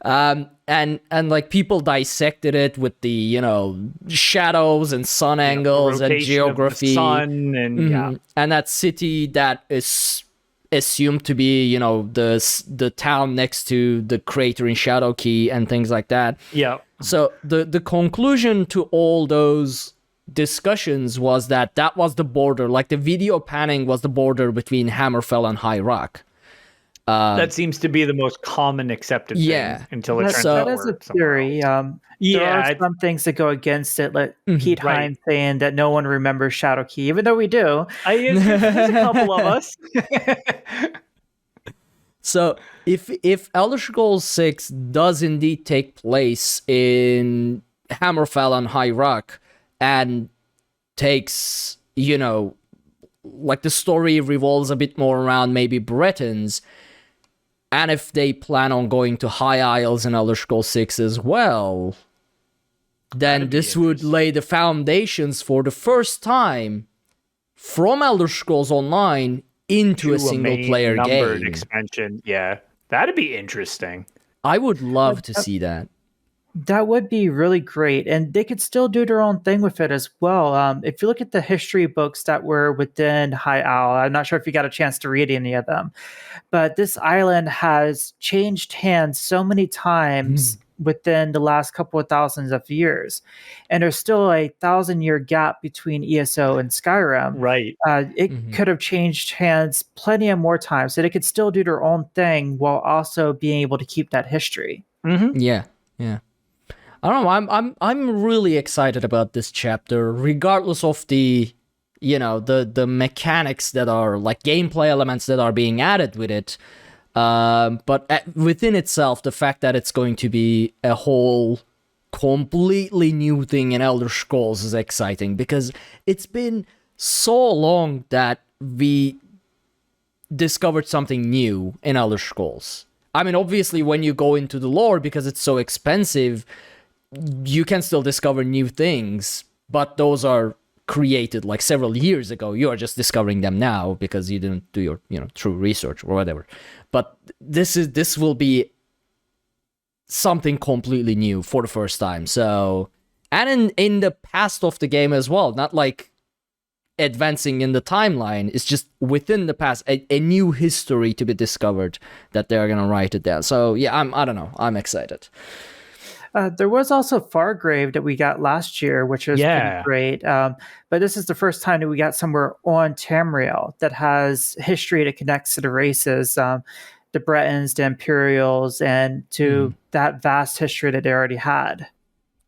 and like people dissected it with the, you know, shadows and sun angles and geography, sun and and that city that is assumed to be, you know, the town next to the crater in Shadowkey and things like that. Yeah. So the conclusion to all those discussions was that was the border, like the video panning was the border between Hammerfell and High Rock. That seems to be the most common accepted thing until it turns out that is a theory. There are some things that go against it, like Pete Hines saying that no one remembers Shadowkey, even though we do. There's a couple of us. So if Elder Scrolls 6 does indeed take place in Hammerfell and High Rock, and takes, you know, like the story revolves a bit more around maybe Bretons, and if they plan on going to High Isles in Elder Scrolls 6 as well, then this would lay the foundations for the first time from Elder Scrolls Online into a single-player game. Expansion, yeah. That'd be interesting. I would love to see that. That would be really great, and they could still do their own thing with it as well. If you look at the history books that were within High Isle, I'm not sure if you got a chance to read any of them, but this island has changed hands so many times within the last couple of thousands of years, and there's still a 1,000-year gap between ESO and Skyrim. Right. It could have changed hands plenty of more times, so they could still do their own thing while also being able to keep that history. Yeah. I don't know. I'm really excited about this chapter, regardless of the, you know, the mechanics that are like gameplay elements that are being added with it. But within itself, the fact that it's going to be a whole completely new thing in Elder Scrolls is exciting, because it's been so long that we discovered something new in Elder Scrolls. I mean, obviously, when you go into the lore, because it's so expensive, you can still discover new things, but those are created like several years ago. You are just discovering them now because you didn't do your true research or whatever. But this will be something completely new for the first time. So, and in the past of the game as well, not like advancing in the timeline. It's just within the past, a new history to be discovered that they're gonna write it down. So yeah, I don't know, I'm excited. There was also Fargrave that we got last year, which was pretty great. But this is the first time that we got somewhere on Tamriel that has history that connects to the races, the Bretons, the Imperials, and to that vast history that they already had.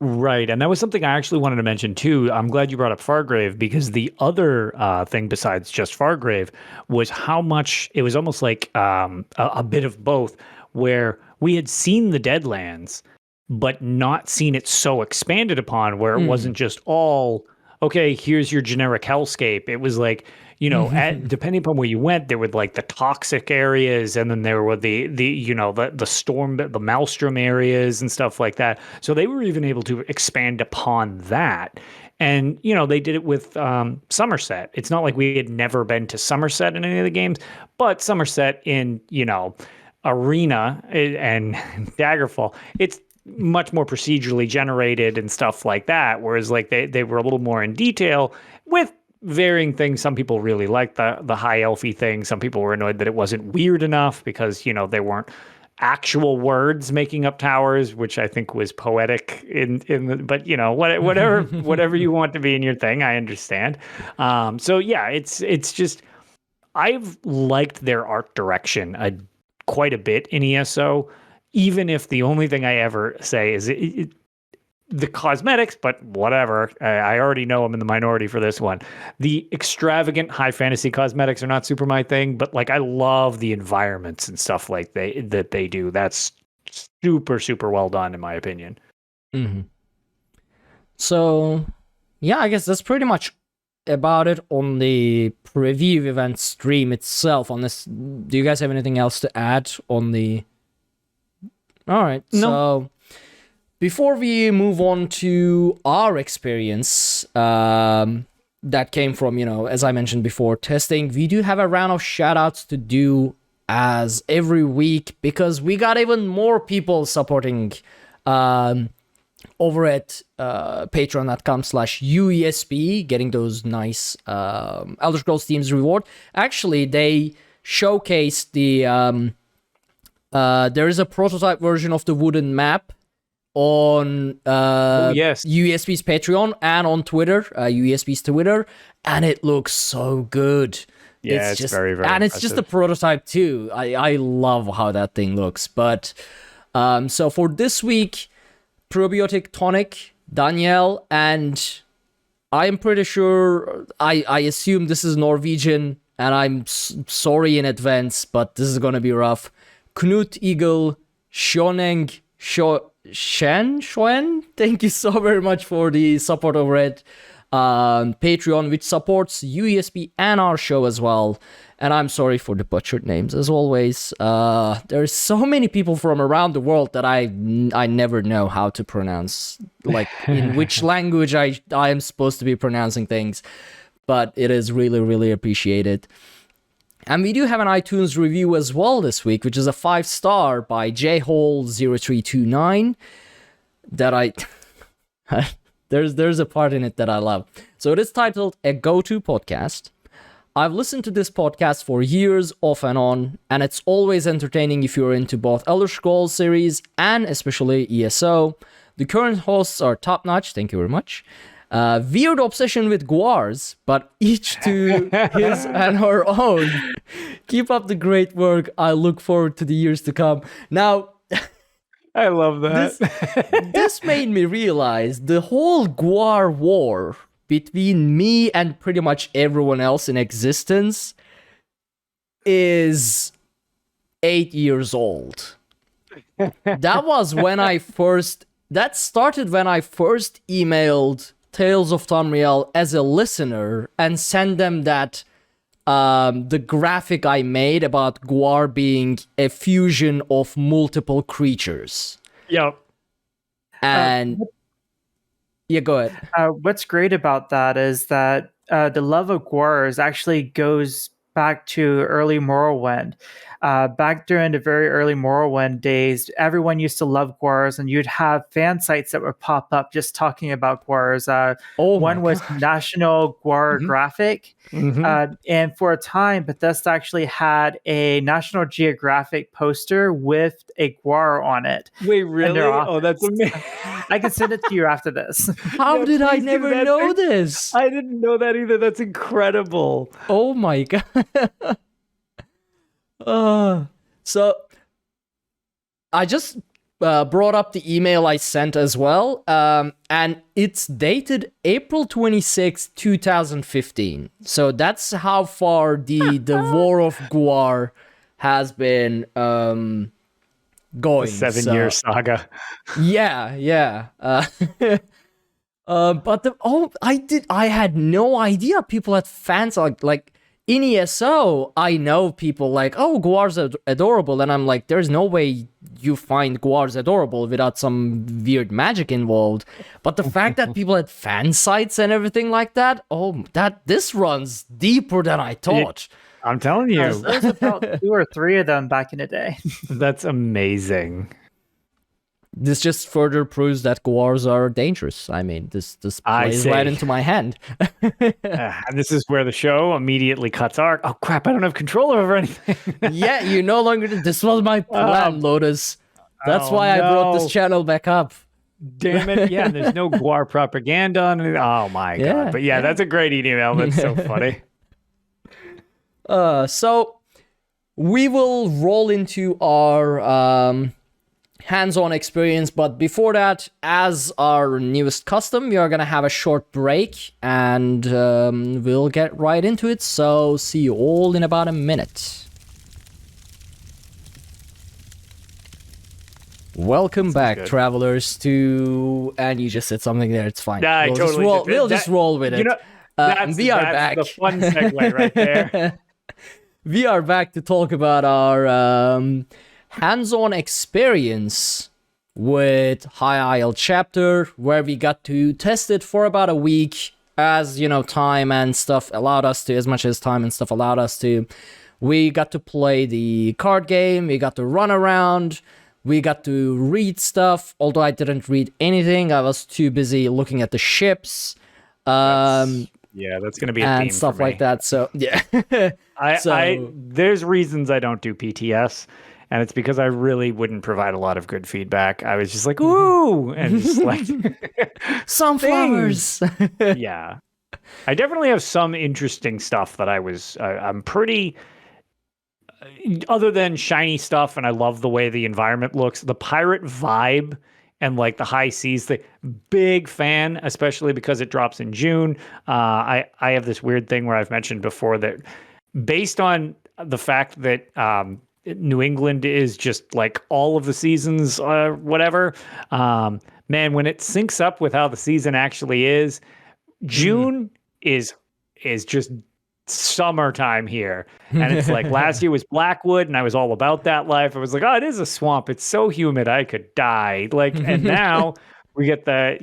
Right, and that was something I actually wanted to mention too. I'm glad you brought up Fargrave, because the other thing besides just Fargrave was how much it was almost like a bit of both, where we had seen the Deadlands, but not seen it so expanded upon, where it wasn't just all, okay, here's your generic hellscape. It was like, depending upon where you went, there were like the toxic areas, and then there were the storm, the maelstrom areas and stuff like that. So they were even able to expand upon that. And, they did it with Somerset. It's not like we had never been to Somerset in any of the games, but Somerset in, Arena and Daggerfall, it's much more procedurally generated and stuff like that. Whereas like they were a little more in detail with varying things. Some people really liked the high elfy thing. Some people were annoyed that it wasn't weird enough because, they weren't actual words making up towers, which I think was poetic but whatever you want to be in your thing, I understand. So yeah, it's just, I've liked their art direction quite a bit in ESO, even if the only thing I ever say is the cosmetics, but whatever. I already know I'm in the minority for this one. The extravagant high fantasy cosmetics are not super my thing, but like I love the environments and stuff like that they do. That's super, super well done in my opinion. Mm-hmm. So, yeah, I guess that's pretty much about it on the preview event stream itself. On this, do you guys have anything else to add on the? All right, no. So before we move on to our experience that came from, as I mentioned before, testing, we do have a round of shoutouts to do as every week, because we got even more people supporting over at patreon.com/UESP, getting those nice Elder Scrolls Themes reward. Actually, they showcased the there is a prototype version of the wooden map on UESP's Patreon and on Twitter, UESP's Twitter, and it looks so good. Yeah, it's just very, very and impressive. It's just a prototype too. I love how that thing looks. But so for this week, Probiotic Tonic, Danielle, and I'm pretty sure, I assume this is Norwegian, and I'm sorry in advance, but this is gonna be rough. Knut Eagle, Shoneng, Shoen, thank you so very much for the support over at Patreon, which supports UESP and our show as well. And I'm sorry for the butchered names as always. There's so many people from around the world that I never know how to pronounce, like in which language I am supposed to be pronouncing things, but it is really, really appreciated. And we do have an iTunes review as well this week, which is a 5-star by jhole0329 that there's a part in it that I love. So it is titled A Go-To Podcast. I've listened to this podcast for years off and on, and it's always entertaining if you're into both Elder Scrolls series and especially ESO. The current hosts are top-notch, thank you very much. Weird obsession with guars, but each to his and her own. Keep up the great work. I look forward to the years to come. Now, I love that. This made me realize the whole guar war between me and pretty much everyone else in existence is 8 years old. That started when I first emailed Tales of Tamriel as a listener and send them that the graphic I made about guar being a fusion of multiple creatures. Yep. And Yeah, go ahead. What's great about that is that the love of Gwars actually goes back to early Morrowind. Back during the very early Morrowind days, everyone used to love Gwars, and you'd have fan sites that would pop up just talking about Gwars. One was National Gwar Graphic. And for a time, Bethesda actually had a National Geographic poster with a Gwar on it. Wait, really? Oh, that's amazing. I can send it to you after this. How did I never know this? I didn't know that either. That's incredible. Oh my god. So I just brought up the email I sent as well, and it's dated April 26, 2015. So that's how far the War of Gwar has been going. A 7-year saga. Yeah. But I had no idea people had fans like in ESO. I know people like, oh, Gwar's adorable, and I'm like, there's no way you find Gwar's adorable without some weird magic involved. But the fact that people had fan sites and everything like that, this runs deeper than I thought. I'm telling you, there's about 2 or 3 of them back in the day. That's amazing. This just further proves that Gwars are dangerous. I mean, this plays right into my hand. And this is where the show immediately cuts arc. Oh crap! I don't have control over anything. Yeah, you no longer. This was my plan, Lotus. That's why I brought this channel back up. Damn it! Yeah, there's no Gwar propaganda on it. Oh my god! But yeah, that's a great email. That's so funny. So we will roll into our hands-on experience, but before that, as our newest custom, we are gonna have a short break, and we'll get right into it. So see you all in about a minute. Welcome back, travelers, to... And you just said something there, it's fine. Yeah, we'll just roll with it. You know, that's back. The fun segue right there. We are back to talk about our hands-on experience with High Isle chapter, where we got to test it for about a week, as time and stuff allowed us to, as much as time and stuff allowed us to. We got to play the card game, we got to run around, we got to read stuff, although I didn't read anything. I was too busy looking at the ships. That's gonna be a theme and stuff for me. like that. So yeah, there's reasons I don't do PTS, and it's because I really wouldn't provide a lot of good feedback. I was just like, ooh, and just like sunflowers. Yeah, I definitely have some interesting stuff that I'm pretty. Other than shiny stuff, and I love the way the environment looks, the pirate vibe. And like the high seas, the big fan, especially because it drops in June. I have this weird thing where I've mentioned before that based on the fact that New England is just like all of the seasons, whatever, man, when it syncs up with how the season actually is, June is just summertime here. And it's like last year was Blackwood, and I was all about that life. I was like, oh, it is a swamp, it's so humid I could die. Like, and now we get the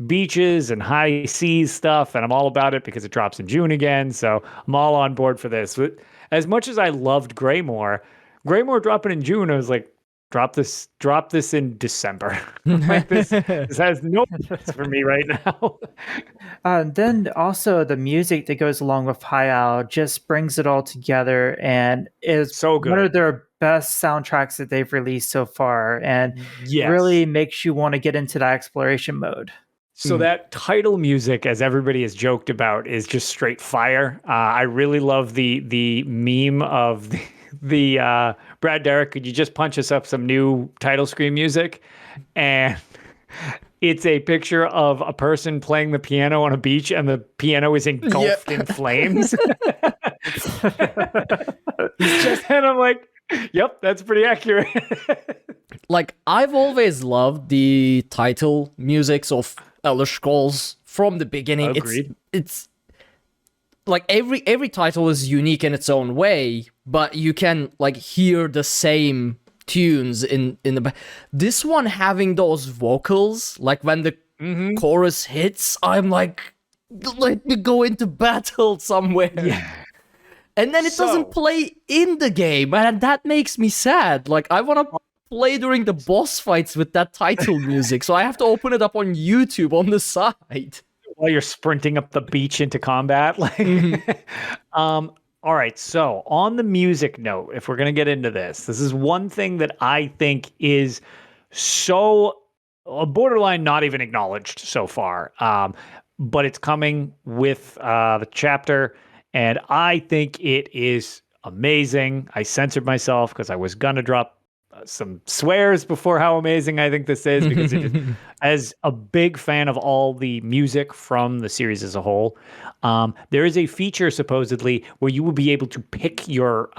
beaches and high seas stuff, and I'm all about it because it drops in June again. So I'm all on board for this. But as much as I loved Greymore dropping in June, I was like, drop this in December. Like this has no place for me right now. Then also the music that goes along with High Isle just brings it all together, and is so good. One of their best soundtracks that they've released so far, and really makes you want to get into that exploration mode. So that title music, as everybody has joked about, is just straight fire. I really love the meme of the Brad Derrick, could you just punch us up some new title screen music? And it's a picture of a person playing the piano on a beach, and the piano is engulfed in flames. And I'm like, yep, that's pretty accurate. Like, I've always loved the title musics of Elder Scrolls from the beginning. Agreed. It's like every title is unique in its own way, but you can like hear the same tunes in the this one having those vocals, like when the chorus hits, I'm like, let me go into battle somewhere. Yeah. And then it doesn't play in the game, and that makes me sad. Like, I want to play during the boss fights with that title music, so I have to open it up on YouTube on the side. While you're sprinting up the beach into combat. All right, so on the music note, if we're going to get into this is one thing that I think is so borderline not even acknowledged so far, but it's coming with the chapter, and I think it is amazing. I censored myself because I was going to drop some swears before how amazing I think this is, because it is, as a big fan of all the music from the series as a whole, there is a feature supposedly where you will be able to pick your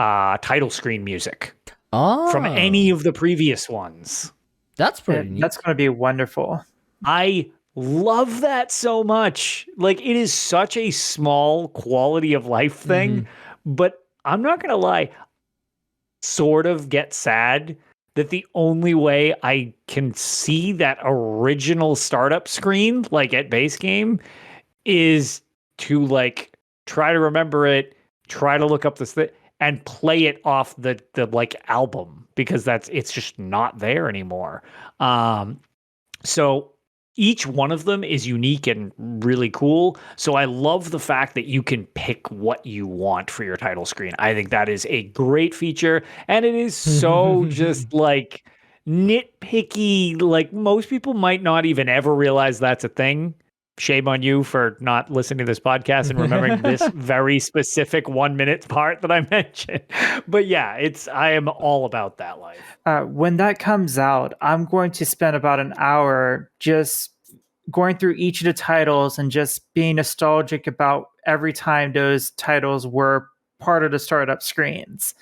title screen music from any of the previous ones. That's pretty neat. That's going to be wonderful. I love that so much. Like, it is such a small quality of life thing, but I'm not going to lie, sort of get sad that the only way I can see that original startup screen, like at base game, is to like try to remember it, try to look up this thing, and play it off the like album, because it's just not there anymore. So each one of them is unique and really cool. So I love the fact that you can pick what you want for your title screen. I think that is a great feature. And it is so just like nitpicky. Like, most people might not even ever realize that's a thing. Shame on you for not listening to this podcast and remembering this very specific 1 minute part that I mentioned. But yeah, I am all about that life. When that comes out, I'm going to spend about an hour just going through each of the titles and just being nostalgic about every time those titles were part of the startup screens.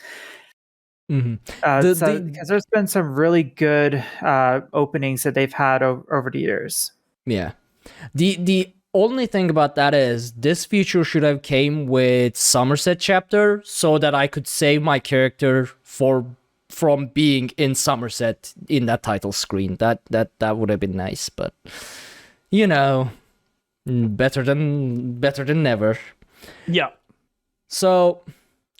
Because there's been some really good openings that they've had over the years. Yeah. The only thing about that is this feature should have came with Somerset chapter, so that I could save my character from being in Somerset in that title screen. That would have been nice, but you know, better than never. Yeah. So,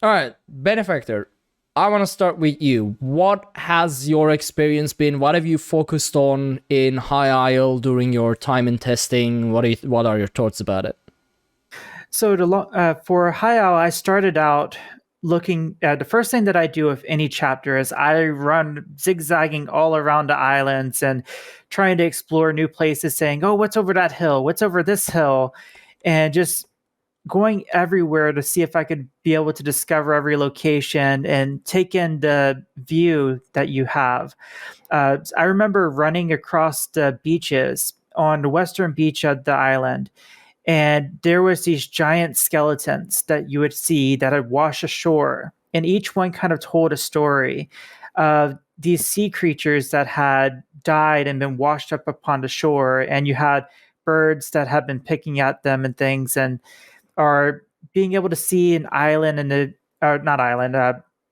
all right, Benefactor, I want to start with you. What has your experience been? What have you focused on in High Isle during your time in testing? What are your thoughts about it? So for High Isle, I started out looking at the first thing that I do with any chapter is I run zigzagging all around the islands and trying to explore new places, saying, oh, what's over that hill? What's over this hill? And just going everywhere to see if I could be able to discover every location and take in the view that you have. I remember running across the beaches on the western beach of the island, and there was these giant skeletons that you would see that had washed ashore, and each one kind of told a story of these sea creatures that had died and been washed up upon the shore, and you had birds that had been picking at them and things, and are being able to see an island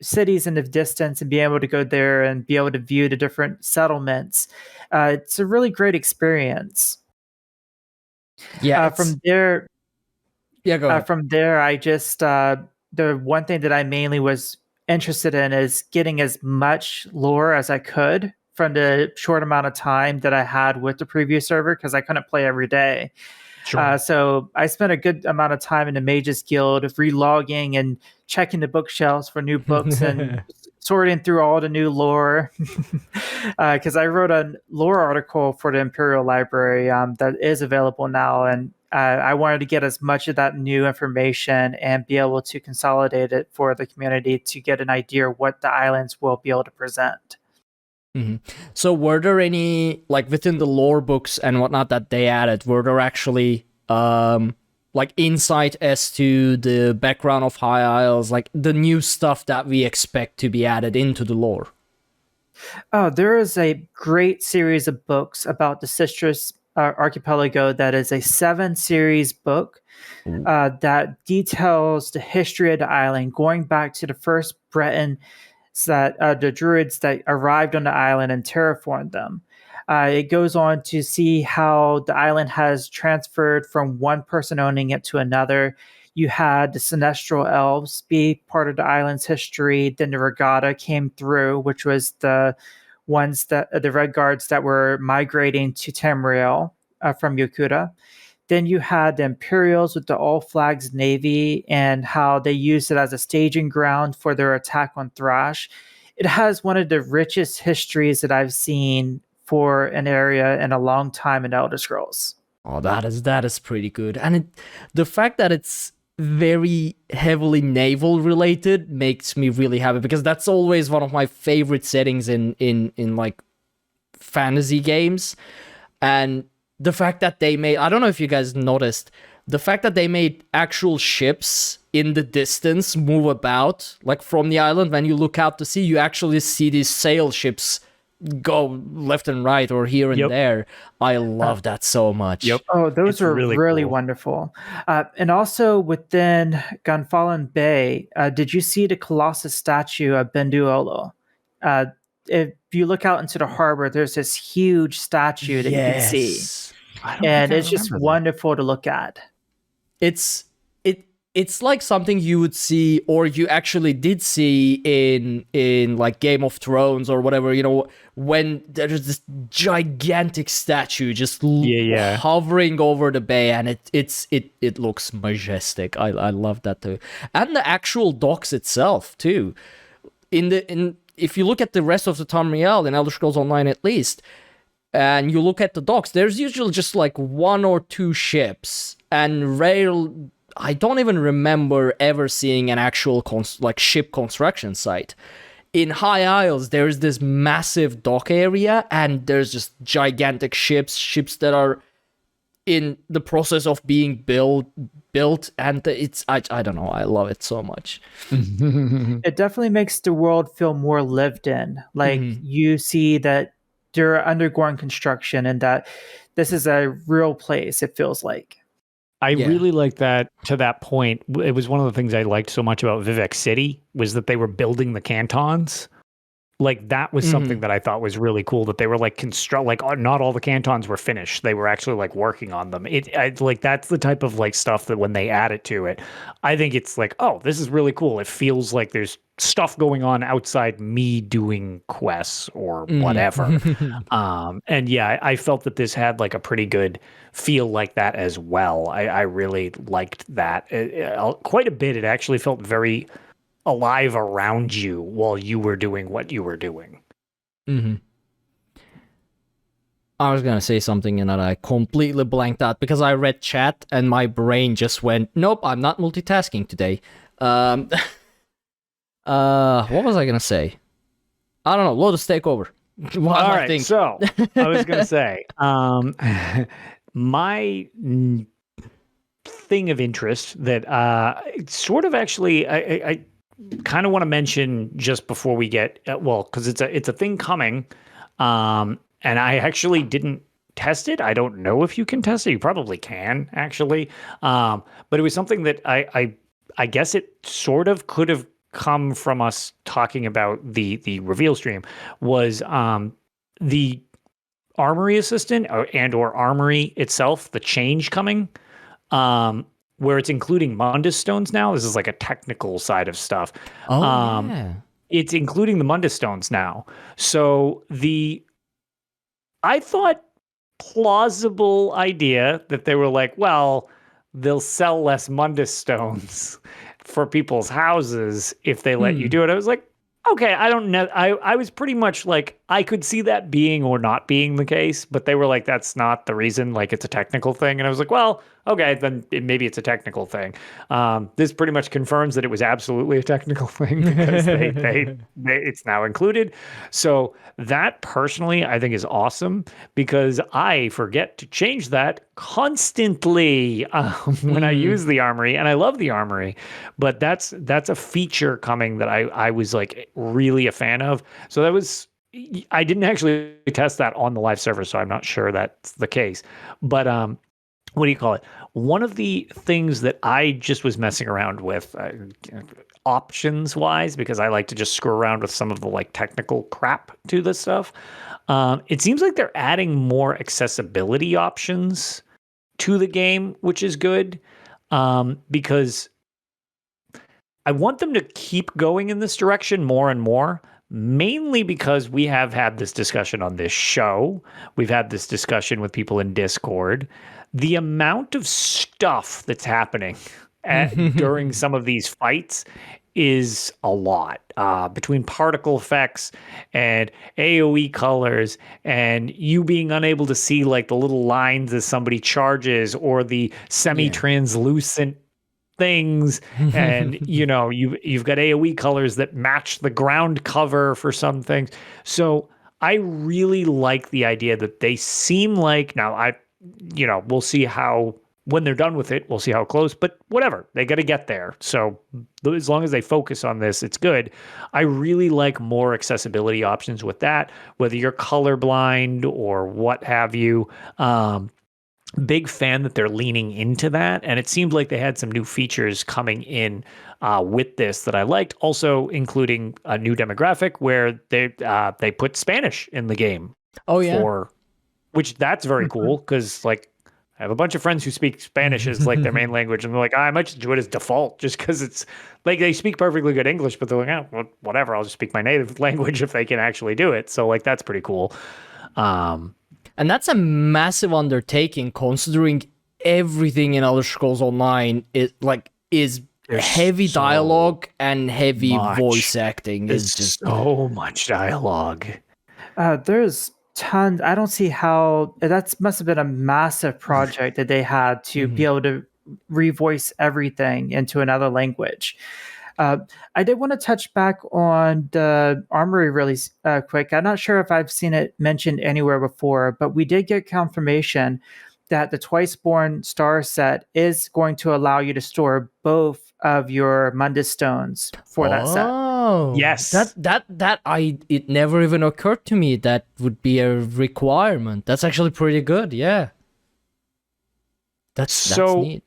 cities in the distance and be able to go there and be able to view the different settlements. It's a really great experience. Yeah. From there, go ahead. From there, I just the one thing that I mainly was interested in is getting as much lore as I could from the short amount of time that I had with the preview server, because I couldn't play every day. Sure. So I spent a good amount of time in the Mages Guild of relogging and checking the bookshelves for new books and sorting through all the new lore. Because I wrote a lore article for the Imperial Library that is available now, and I wanted to get as much of that new information and be able to consolidate it for the community to get an idea of what the islands will be able to present. Mm-hmm. So were there any, like within the lore books and whatnot that they added, were there actually like insight as to the background of High Isles, like the new stuff that we expect to be added into the lore? Oh, there is a great series of books about the Citrus Archipelago that is a 7-series book that details the history of the island, going back to the first Breton, that the druids that arrived on the island and terraformed them. It goes on to see how the island has transferred from one person owning it to another. You had the Sinestral Elves be part of the island's history. Then the Regatta came through, which was the ones that the Red Guards that were migrating to Tamriel from Yokuda. Then you had the Imperials with the All Flags Navy and how they used it as a staging ground for their attack on Thrash. It has one of the richest histories that I've seen for an area in a long time in Elder Scrolls. Oh, that is pretty good. And the fact that it's very heavily naval related makes me really happy, because that's always one of my favorite settings in like fantasy games. And the fact that they made, I don't know if you guys noticed, the fact that they made actual ships in the distance move about, like from the island. When you look out to sea, you actually see these sail ships go left and right or here and there. I love that so much. Oh, those are really cool. Wonderful. And also within Gunfallen Bay, did you see the Colossus statue of Benduolo? If you look out into the harbor, there's this huge statue that you can see. And it's just wonderful to look at. It's like something you would see, or you actually did see in like Game of Thrones or whatever, you know, when there's this gigantic statue just hovering over the bay, and it looks majestic. I love that too. And the actual docks itself too. If you look at the rest of the Tamriel in Elder Scrolls Online at least, and you look at the docks, there's usually just like one or two ships, and I don't even remember ever seeing an actual ship construction site. In High Isles, there's this massive dock area, and there's just gigantic ships that are in the process of being built, and I don't know, I love it so much. It definitely makes the world feel more lived in. Like you see that they're undergoing construction, and that this is a real place, it feels like. I really like that. To that point, it was one of the things I liked so much about Vivec City was that they were building the cantons. Like that was something that I thought was really cool, that they were like not all the cantons were finished. They were actually like working on them. Like that's the type of like stuff that when they add it to it, I think it's like, oh, this is really cool. It feels like there's stuff going on outside me doing quests or whatever. And yeah, I felt that this had like a pretty good feel like that as well. I really liked that quite a bit. It actually felt very alive around you while you were doing what you were doing. I was gonna say something and that I completely blanked out because I read chat and my brain just went, nope, I'm not multitasking today. What was I gonna say? I don't know. Lotus, take over. All right, so I was gonna say, my thing of interest that sort of actually I kind of want to mention just before we get because it's a thing coming, and I actually didn't test it. I don't know if you can test it. You probably can actually, but it was something that I guess it sort of could have come from us talking about the reveal stream, was the armory assistant or armory itself, the change coming, where it's including Mundus stones now. This is like a technical side of stuff. It's including the Mundus stones now. So I thought plausible idea that they were like, well, they'll sell less Mundus stones for people's houses if they let you do it. I was like, okay, I don't know. I was pretty much like, I could see that being or not being the case, but they were like, that's not the reason. Like, it's a technical thing. And I was like, well, okay, then maybe it's a technical thing. This pretty much confirms that it was absolutely a technical thing because it's now included. So that personally, I think is awesome because I forget to change that constantly when I use the armory, and I love the armory, but that's a feature coming that I was like really a fan of. So I didn't actually test that on the live server, so I'm not sure that's the case. But what do you call it? One of the things that I just was messing around with options wise, because I like to just screw around with some of the like technical crap to this stuff. It seems like they're adding more accessibility options to the game, which is good, because I want them to keep going in this direction more and more, mainly because we have had this discussion on this show. We've had this discussion with people in Discord. The amount of stuff that's happening during some of these fights is a lot, between particle effects and AoE colors and you being unable to see like the little lines as somebody charges or the semi-translucent things, and you've got AoE colors that match the ground cover for some things. So I really like the idea that they seem like, now we'll see how, when they're done with it, we'll see how close, but whatever, they got to get there. So as long as they focus on this, it's good. I really like more accessibility options with that, whether you're colorblind or what have you. Big fan that they're leaning into that. And it seemed like they had some new features coming in with this that I liked, also including a new demographic where they put Spanish in the game. Oh, yeah. Which that's very cool, because like I have a bunch of friends who speak Spanish as like their main language, and they're like, I might just do it as default, just because it's like they speak perfectly good English, but they're like, well, whatever, I'll just speak my native language if they can actually do it. So like that's pretty cool. And that's a massive undertaking, considering everything in Elder Scrolls Online is heavy dialogue and heavy voice acting. There's just so much dialogue. There's tons. I don't see how that must have been a massive project that they had to be able to revoice everything into another language. I did want to touch back on the armory really quick. I'm not sure if I've seen it mentioned anywhere before, but we did get confirmation that the Twiceborn star set is going to allow you to store both of your Mundus stones for that set. Oh, yes. It never even occurred to me that would be a requirement. That's actually pretty good. Yeah. That's neat.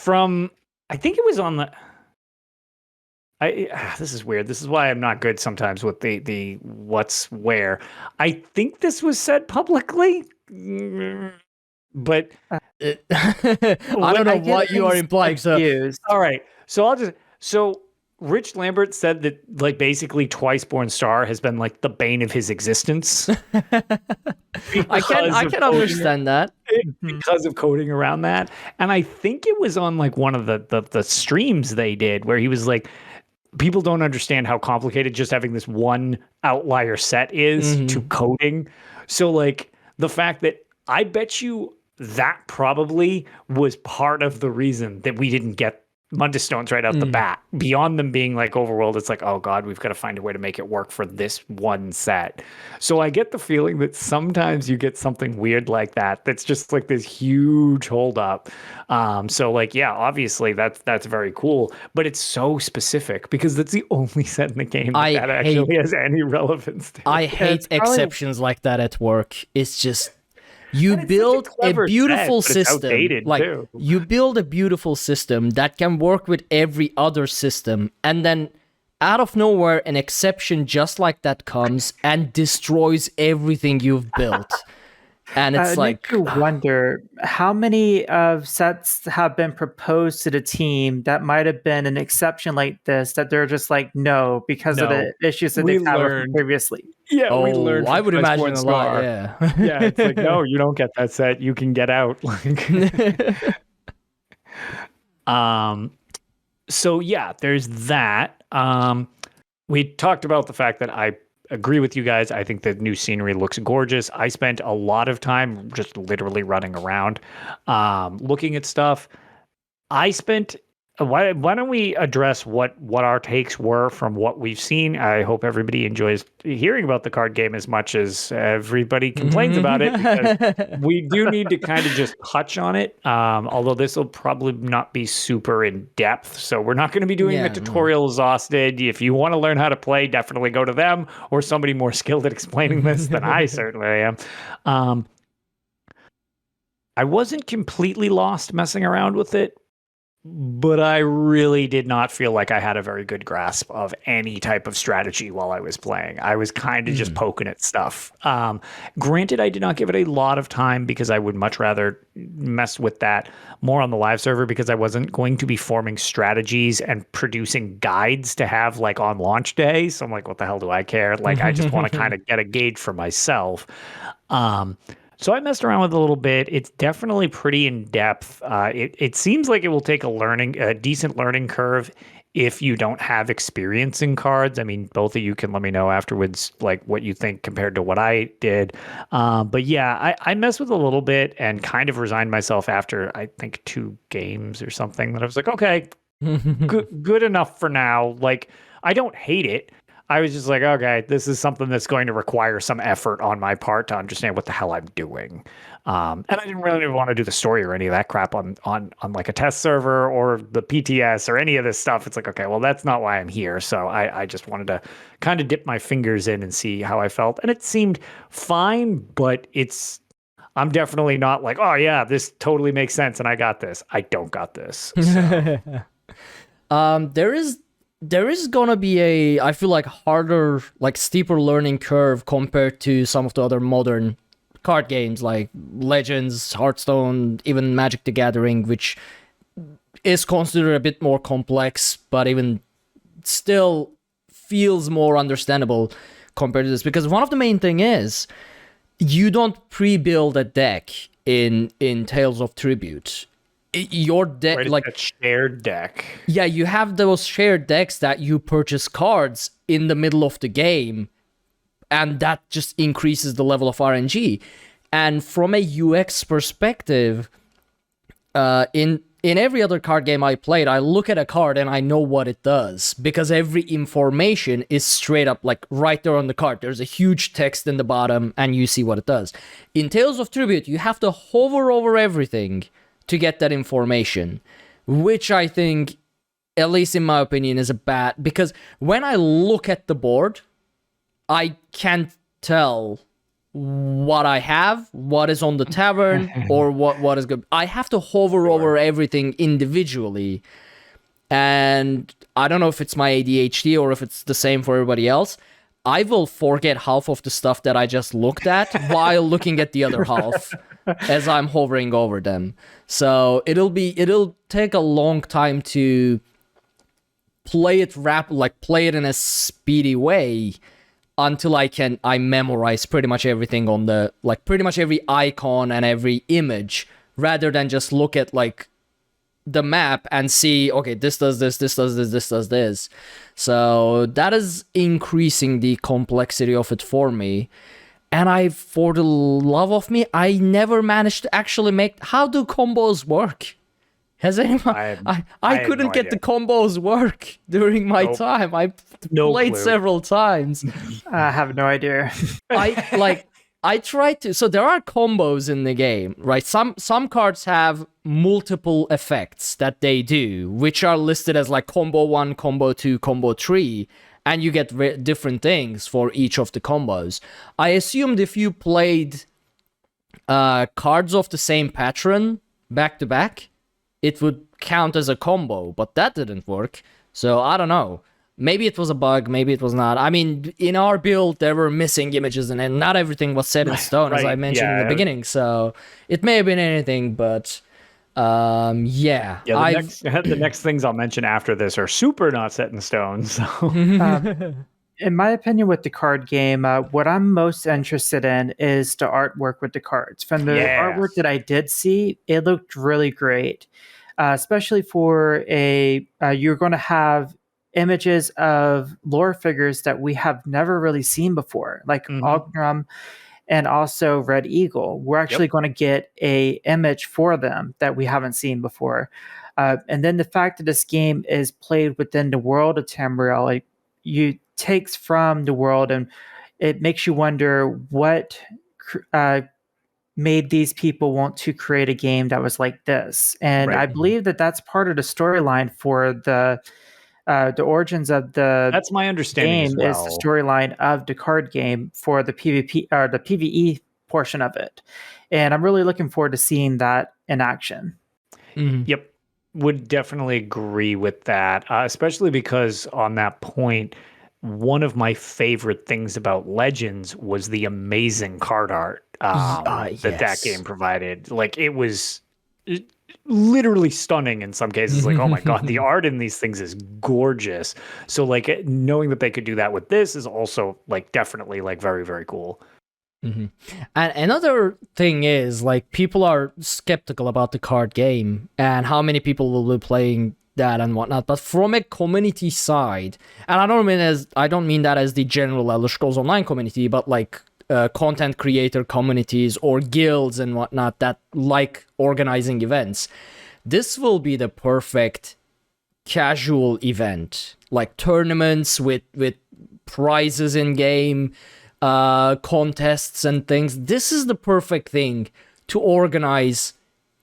I think it was on the. This is weird. This is why I'm not good sometimes with the what's where. I think this was said publicly, but I don't know what you are implying. So all right, so Rich Lambert said that like basically Twiceborn Star has been like the bane of his existence. I can understand that because of coding around that. And I think it was on like one of the streams they did where he was like, people don't understand how complicated just having this one outlier set is to coding. So like the fact that I bet you that probably was part of the reason that we didn't get Mundus stones right out the bat. Beyond them being like overworld, it's like, oh god, we've got to find a way to make it work for this one set. So I get the feeling that sometimes you get something weird like that that's just like this huge holdup. So like, yeah, obviously that's very cool, but it's so specific because that's the only set in the game that actually has any relevance to it. I hate exceptions like that at work. It's just you build a beautiful system. You build a beautiful system that can work with every other system, and then out of nowhere an exception just like that comes and destroys everything you've built. And it's like, I wonder how many sets have been proposed to the team that might have been an exception like this that they're just like, no, because of the issues that they've had previously. Yeah, we learned. I would imagine a lot. Yeah, yeah. It's like, no, you don't get that set. You can get out. So yeah, there's that. We talked about the fact that I agree with you guys. I think the new scenery looks gorgeous. I spent a lot of time just literally running around, looking at stuff. Why don't we address what our takes were from what we've seen? I hope everybody enjoys hearing about the card game as much as everybody complains about it, because we do need to kind of just touch on it. Although this will probably not be super in depth, so we're not going to be doing the tutorial exhausted. If you want to learn how to play, definitely go to them or somebody more skilled at explaining this than I certainly am. I wasn't completely lost messing around with it. but I really did not feel like I had a very good grasp of any type of strategy while I was playing. I was kind of just poking at stuff. Granted, I did not give it a lot of time because I would much rather mess with that more on the live server, because I wasn't going to be forming strategies and producing guides to have like on launch day. So I'm like, what the hell do I care? Like, I just want to kind of get a gauge for myself. So I messed around with it a little bit. It's definitely pretty in depth. It seems like it will take a decent learning curve if you don't have experience in cards. I mean, both of you can let me know afterwards, like what you think compared to what I did. But yeah, I messed with it a little bit and kind of resigned myself after, I think, 2 games or something, that I was like, okay, good enough for now. Like, I don't hate it. I was just like, okay, this is something that's going to require some effort on my part to understand what the hell I'm doing. And I didn't really want to do the story or any of that crap on like a test server or the PTS or any of this stuff. It's like, okay, well, that's not why I'm here. So I just wanted to kind of dip my fingers in and see how I felt. And it seemed fine, but I'm definitely not like, oh yeah, this totally makes sense and I got this. I don't got this. So. There is gonna be I feel like harder, like steeper learning curve compared to some of the other modern card games like Legends, Hearthstone, even Magic the Gathering, which is considered a bit more complex, but even still feels more understandable compared to this. Because one of the main thing is, you don't pre-build a deck in Tales of Tribute. Your deck, right, like a shared deck. Yeah, you have those shared decks that you purchase cards in the middle of the game, and that just increases the level of RNG. And from a UX perspective, in every other card game I played, I look at a card and I know what it does, because every information is straight up like right there on the card. There's a huge text in the bottom and you see what it does. In Tales of Tribute, you have to hover over everything to get that information, which I think, at least in my opinion, is a bad, because when I look at the board, I can't tell what I have, what is on the tavern, or what is good. I have to hover over everything individually, and I don't know if it's my ADHD or if it's the same for everybody else. I will forget half of the stuff that I just looked at while looking at the other half as I'm hovering over them. So it'll take a long time to play it play it in a speedy way until I memorize pretty much everything on the, like pretty much every icon and every image, rather than just look at like the map and see, okay, this does this, this does this, this does this. So that is increasing the complexity of it for me. And for the love of me, I never managed to actually how do combos work? Has anyone? I couldn't get the combos work during my time. I played several times. I have no idea. I tried to. So there are combos in the game, right? Some cards have multiple effects that they do, which are listed as like combo 1, combo 2, combo 3, and you get different things for each of the combos. I assumed if you played cards of the same pattern back to back, it would count as a combo, but that didn't work. So I don't know. Maybe it was a bug, maybe it was not. I mean, in our build, there were missing images, and not everything was set in stone, as I mentioned in the beginning. So it may have been anything, but yeah. The next things I'll mention after this are super not set in stone. So, in my opinion, with the card game, what I'm most interested in is the artwork with the cards. From the artwork that I did see, it looked really great, especially for you're going to have images of lore figures that we have never really seen before, like Ogrum and also Red Eagle. We're actually going to get a image for them that we haven't seen before. And then the fact that this game is played within the world of Tamriel, you takes from the world, and it makes you wonder what made these people want to create a game that was like this. And I believe that that's part of the storyline for the origins of the that's my understanding game as well. Is the storyline of the card game for the PvP or the PvE portion of it. And I'm really looking forward to seeing that in action. Yep. would definitely agree with that, especially because on that point, one of my favorite things about Legends was the amazing card art that game provided. Like, it was literally stunning in some cases. Like, oh my God, the art in these things is gorgeous. So like knowing that they could do that with this is also like definitely like very, very cool. And another thing is, like, people are skeptical about the card game and how many people will be playing that and whatnot. But from a community side, and I don't mean that as the general Elder Scrolls Online community, but like content creator communities or guilds and whatnot that like organizing events, this will be the perfect casual event, like tournaments with prizes in game. Contests and things. This is the perfect thing to organize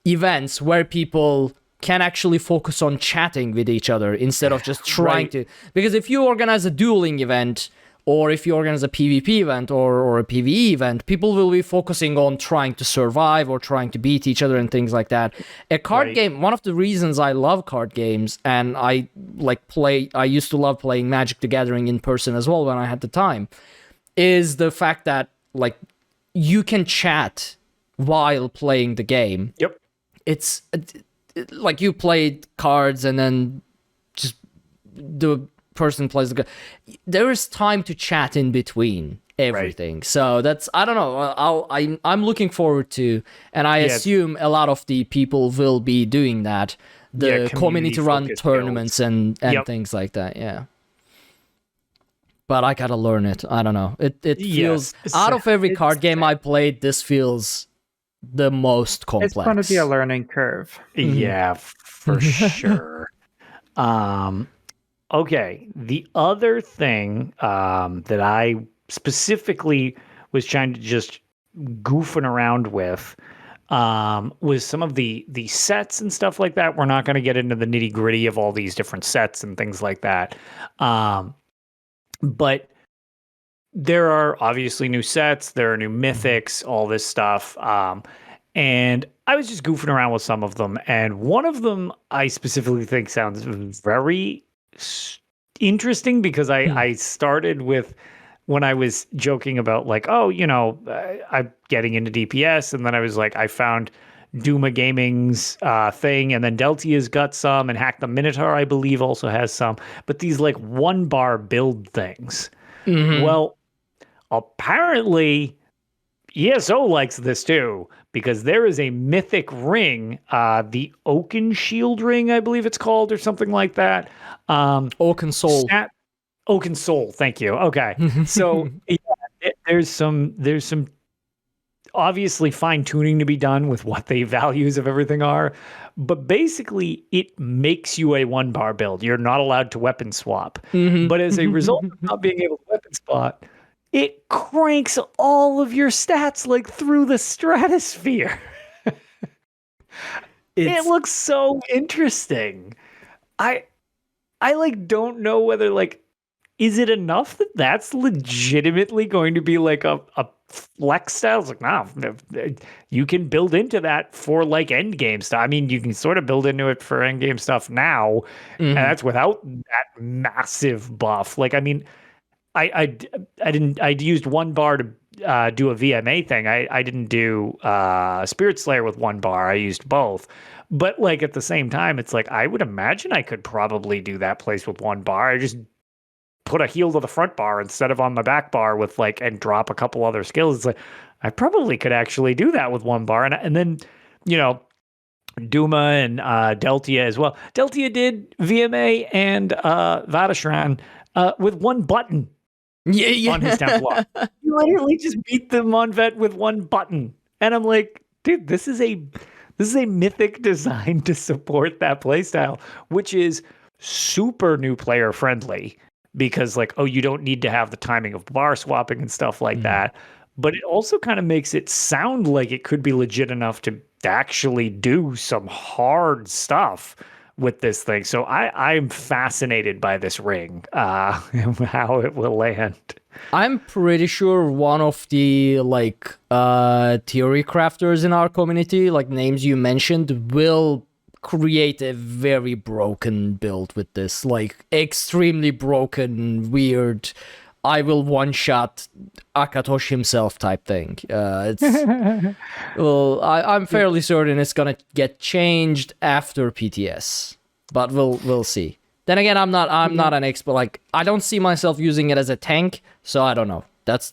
events where people can actually focus on chatting with each other instead of just trying to. Because if you organize a dueling event, or if you organize a PvP event or a PvE event, people will be focusing on trying to survive or trying to beat each other and things like that. A card game, one of the reasons I love card games, and I used to love playing Magic the Gathering in person as well when I had the time, is the fact that like you can chat while playing the game. Yep. It's like you played cards and then just the person plays the card. There is time to chat in between everything. Right. So that's, I don't know, I'm looking forward to, and I assume a lot of the people will be doing that. The community run tournaments and things like that. Yeah. But I gotta learn it. I don't know. It feels, out of every card game I played, this feels the most complex. It's going to be a learning curve. Yeah, for sure. Okay. The other thing that I specifically was trying to just goofing around with was some of the sets and stuff like that. We're not going to get into the nitty gritty of all these different sets and things like that. But there are obviously new sets, there are new mythics, all this stuff. And I was just goofing around with some of them. And one of them I specifically think sounds very interesting because I started with when I was joking about like, oh, you know, I'm getting into DPS. And then I was like, I found Duma Gaming's thing, and then Deltia's got some, and Hack the Minotaur, I believe, also has some. But these like 1-bar build things. Mm-hmm. Well, apparently ESO likes this too, because there is a mythic ring, the Oaken Shield ring, I believe it's called, or something like that. Oaken Soul. Oaken Soul, thank you. Okay. So there's some obviously fine-tuning to be done with what the values of everything are, but basically it makes you a 1-bar build. You're not allowed to weapon swap. Mm-hmm. But as a result of not being able to weapon swap, it cranks all of your stats like through the stratosphere. It looks so interesting. I like don't know whether like, is it enough that that's legitimately going to be like a flex style? It's like, no, you can build into that for like end game stuff. I mean, you can sort of build into it for end game stuff now, and that's without that massive buff. Like, I mean, I used 1 bar to do a VMA thing. I didn't do Spirit Slayer with 1 bar. I used both. But like at the same time, it's like I would imagine I could probably do that place with 1 bar. I just put a heal to the front bar instead of on my back bar with like, and drop a couple other skills. It's like I probably could actually do that with 1 bar. And then, you know, Duma and Deltia as well. Deltia did VMA and Vadashran with 1 button. On his Templar. You literally just beat the Monvet with 1 button. And I'm like, dude, this is a mythic designed to support that playstyle, which is super new player friendly. Because like, oh, you don't need to have the timing of bar swapping and stuff like that. But it also kind of makes it sound like it could be legit enough to actually do some hard stuff with this thing. So I'm fascinated by this ring, and how it will land. I'm pretty sure one of the like theory crafters in our community, like names you mentioned, will create a very broken build with this, like extremely broken, weird, I will one-shot Akatosh himself type thing. Well, I'm fairly certain it's gonna get changed after PTS, but we'll see. Then again, I'm not an expert. Like, I don't see myself using it as a tank, so I don't know. That's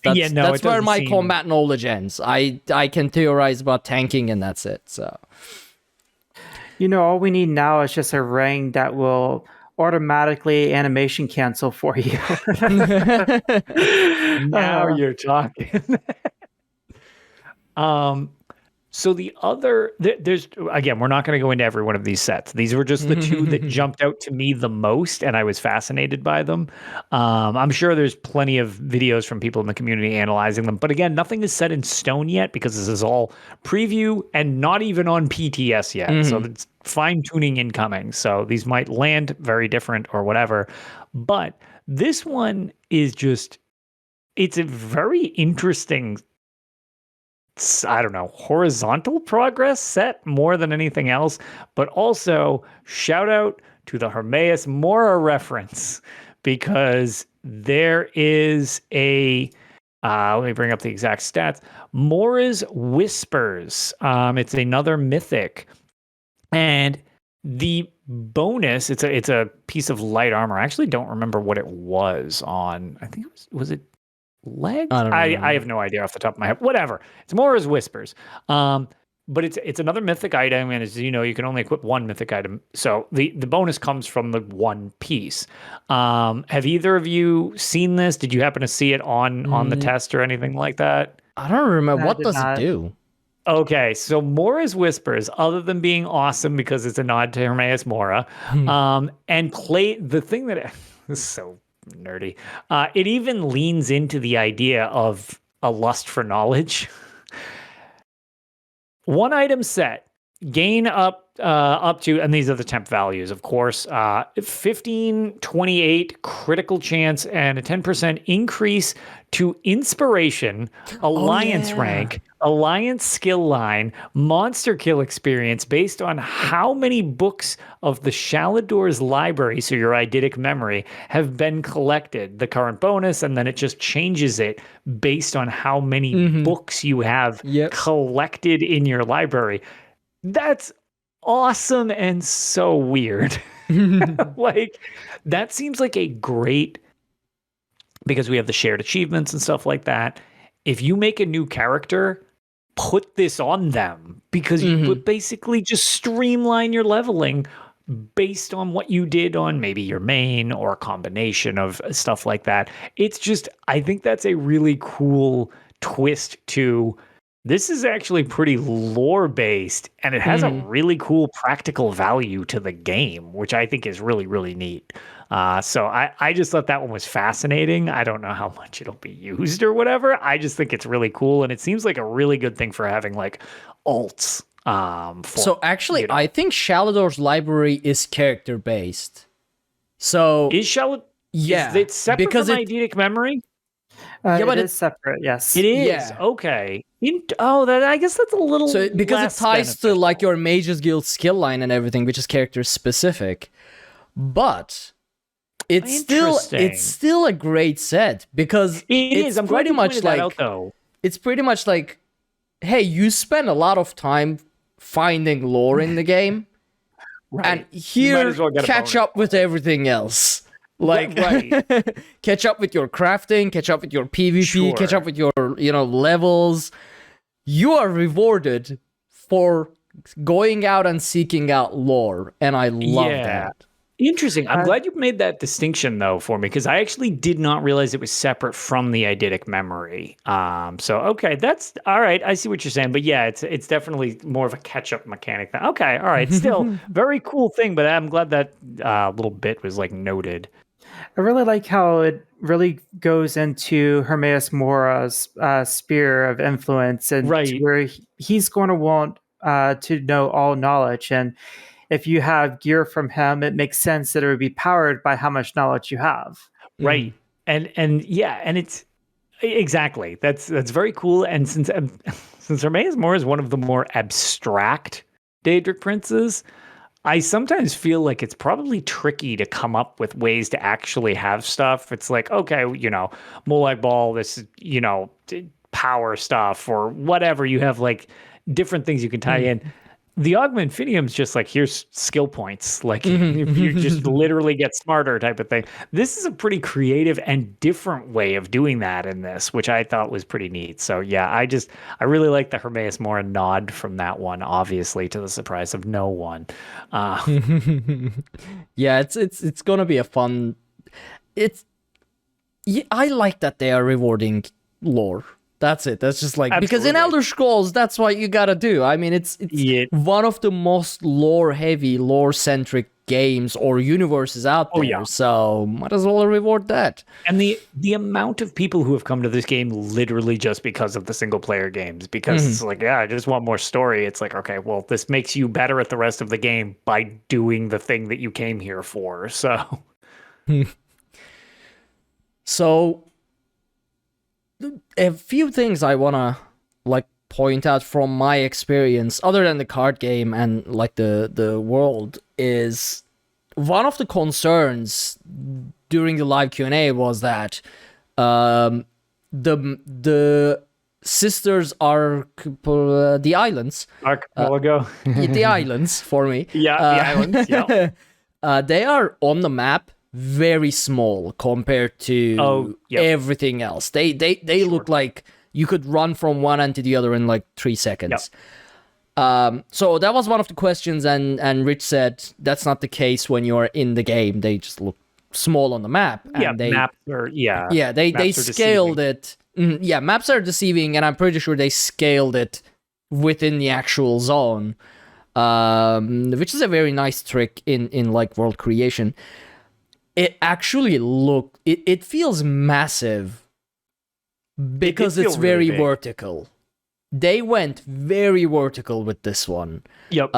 where my combat knowledge ends. I can theorize about tanking, and that's it. So, all we need now is just a ring that will automatically animation cancel for you. Now you're talking. So the other, there's, again, we're not going to go into every one of these sets. These were just the two that jumped out to me the most, and I was fascinated by them. I'm sure there's plenty of videos from people in the community analyzing them. But again, nothing is set in stone yet because this is all preview and not even on PTS yet. So it's fine-tuning incoming. So these might land very different or whatever. But this one is just, it's a very interesting, I don't know, horizontal progress set more than anything else, but also shout out to the Hermaeus Mora reference, because there is a, let me bring up the exact stats. Mora's Whispers. It's another mythic, and the bonus, it's a piece of light armor. I actually don't remember what it was on. I think it was it legs? I have no idea off the top of my head. Whatever. It's Mora's Whispers. But it's another mythic item, and as you know, you can only equip one mythic item. So the bonus comes from the one piece. Have either of you seen this? Did you happen to see it on the test or anything like that? I don't remember. What does it do? Okay, so Mora's Whispers, other than being awesome because it's a nod to Hermaeus Mora, and play the thing that this is so nerdy. It even leans into the idea of a lust for knowledge. One item set, gain up to, and these are the temp values, of course, 15, 28 critical chance, and a 10% increase to inspiration, alliance rank, alliance skill line, monster kill experience based on how many books of the Shalador's library, so your eidetic memory, have been collected. The current bonus, and then it just changes it based on how many books you have collected in your library. That's awesome and so weird. Like, that seems like a great, because we have the shared achievements and stuff like that. If you make a new character, put this on them, because you would basically just streamline your leveling based on what you did on maybe your main or a combination of stuff like that. It's just, I think that's a really cool twist to, this is actually pretty lore based, and it has a really cool practical value to the game, which I think is really, really neat. So I just thought that one was fascinating. I don't know how much it'll be used or whatever. I just think it's really cool, and it seems like a really good thing for having like alts. So actually, I think Shalador's library is character based. So is Shalad? Yeah, is it separate from eidetic memory? But it's separate. Yes, it is. Yeah. Okay. That, I guess that's a little. So because it ties to like your Mages Guild skill line and everything, which is character specific, but it's still a great set, because it's pretty much like, it's pretty much like, hey, you spend a lot of time finding lore in the game, and here, catch up with everything else. Like, catch up with your crafting, catch up with your PvP, catch up with your, levels. You are rewarded for going out and seeking out lore, and I love that. Interesting. I'm glad you made that distinction, though, for me, because I actually did not realize it was separate from the eidetic memory. So, okay, that's all right. I see what you're saying. But yeah, it's definitely more of a catch-up mechanic. Okay, all right. Still, very cool thing, but I'm glad that little bit was, like, noted. I really like how it really goes into Hermaeus Mora's sphere of influence, and where he's going to want to know all knowledge. And if you have gear from him, it makes sense that it would be powered by how much knowledge you have. Right. And it's exactly, that's very cool. And since Hermaeus Mora is one of the more abstract Daedric princes, I sometimes feel like it's probably tricky to come up with ways to actually have stuff. It's like, okay, Molag Ball, this, power stuff or whatever. You have like different things you can tie in. The Augmentinium's just like, here's skill points. Like you just literally get smarter type of thing. This is a pretty creative and different way of doing that in this, which I thought was pretty neat. So yeah, I really like the Hermaeus Mora nod from that one, obviously to the surprise of no one. Yeah, it's gonna be a fun. I like that they are rewarding lore. That's it. That's just like, Absolutely. because in Elder Scrolls, that's what you gotta do. I mean, it's one of the most lore-heavy, lore-centric games or universes out there. Yeah. So might as well reward that. And the amount of people who have come to this game literally just because of the single-player games, because it's like, yeah, I just want more story. It's like, okay, well, this makes you better at the rest of the game by doing the thing that you came here for. So, So, a few things I wanna like point out from my experience, other than the card game and like the world, is one of the concerns during the live Q&A was that the sisters are the islands, archipelago, the islands for me. Yeah, the islands. Yeah. They are on the map very small compared to everything else. They look like you could run from one end to the other in like 3 seconds. So that was one of the questions, and Rich said that's not the case when you're in the game. They just look small on the map. And maps are they scaled it. Maps are deceiving, and I'm pretty sure they scaled it within the actual zone, which is a very nice trick in like world creation. It actually it feels massive because it's very really vertical. They went very vertical with this one. Yep.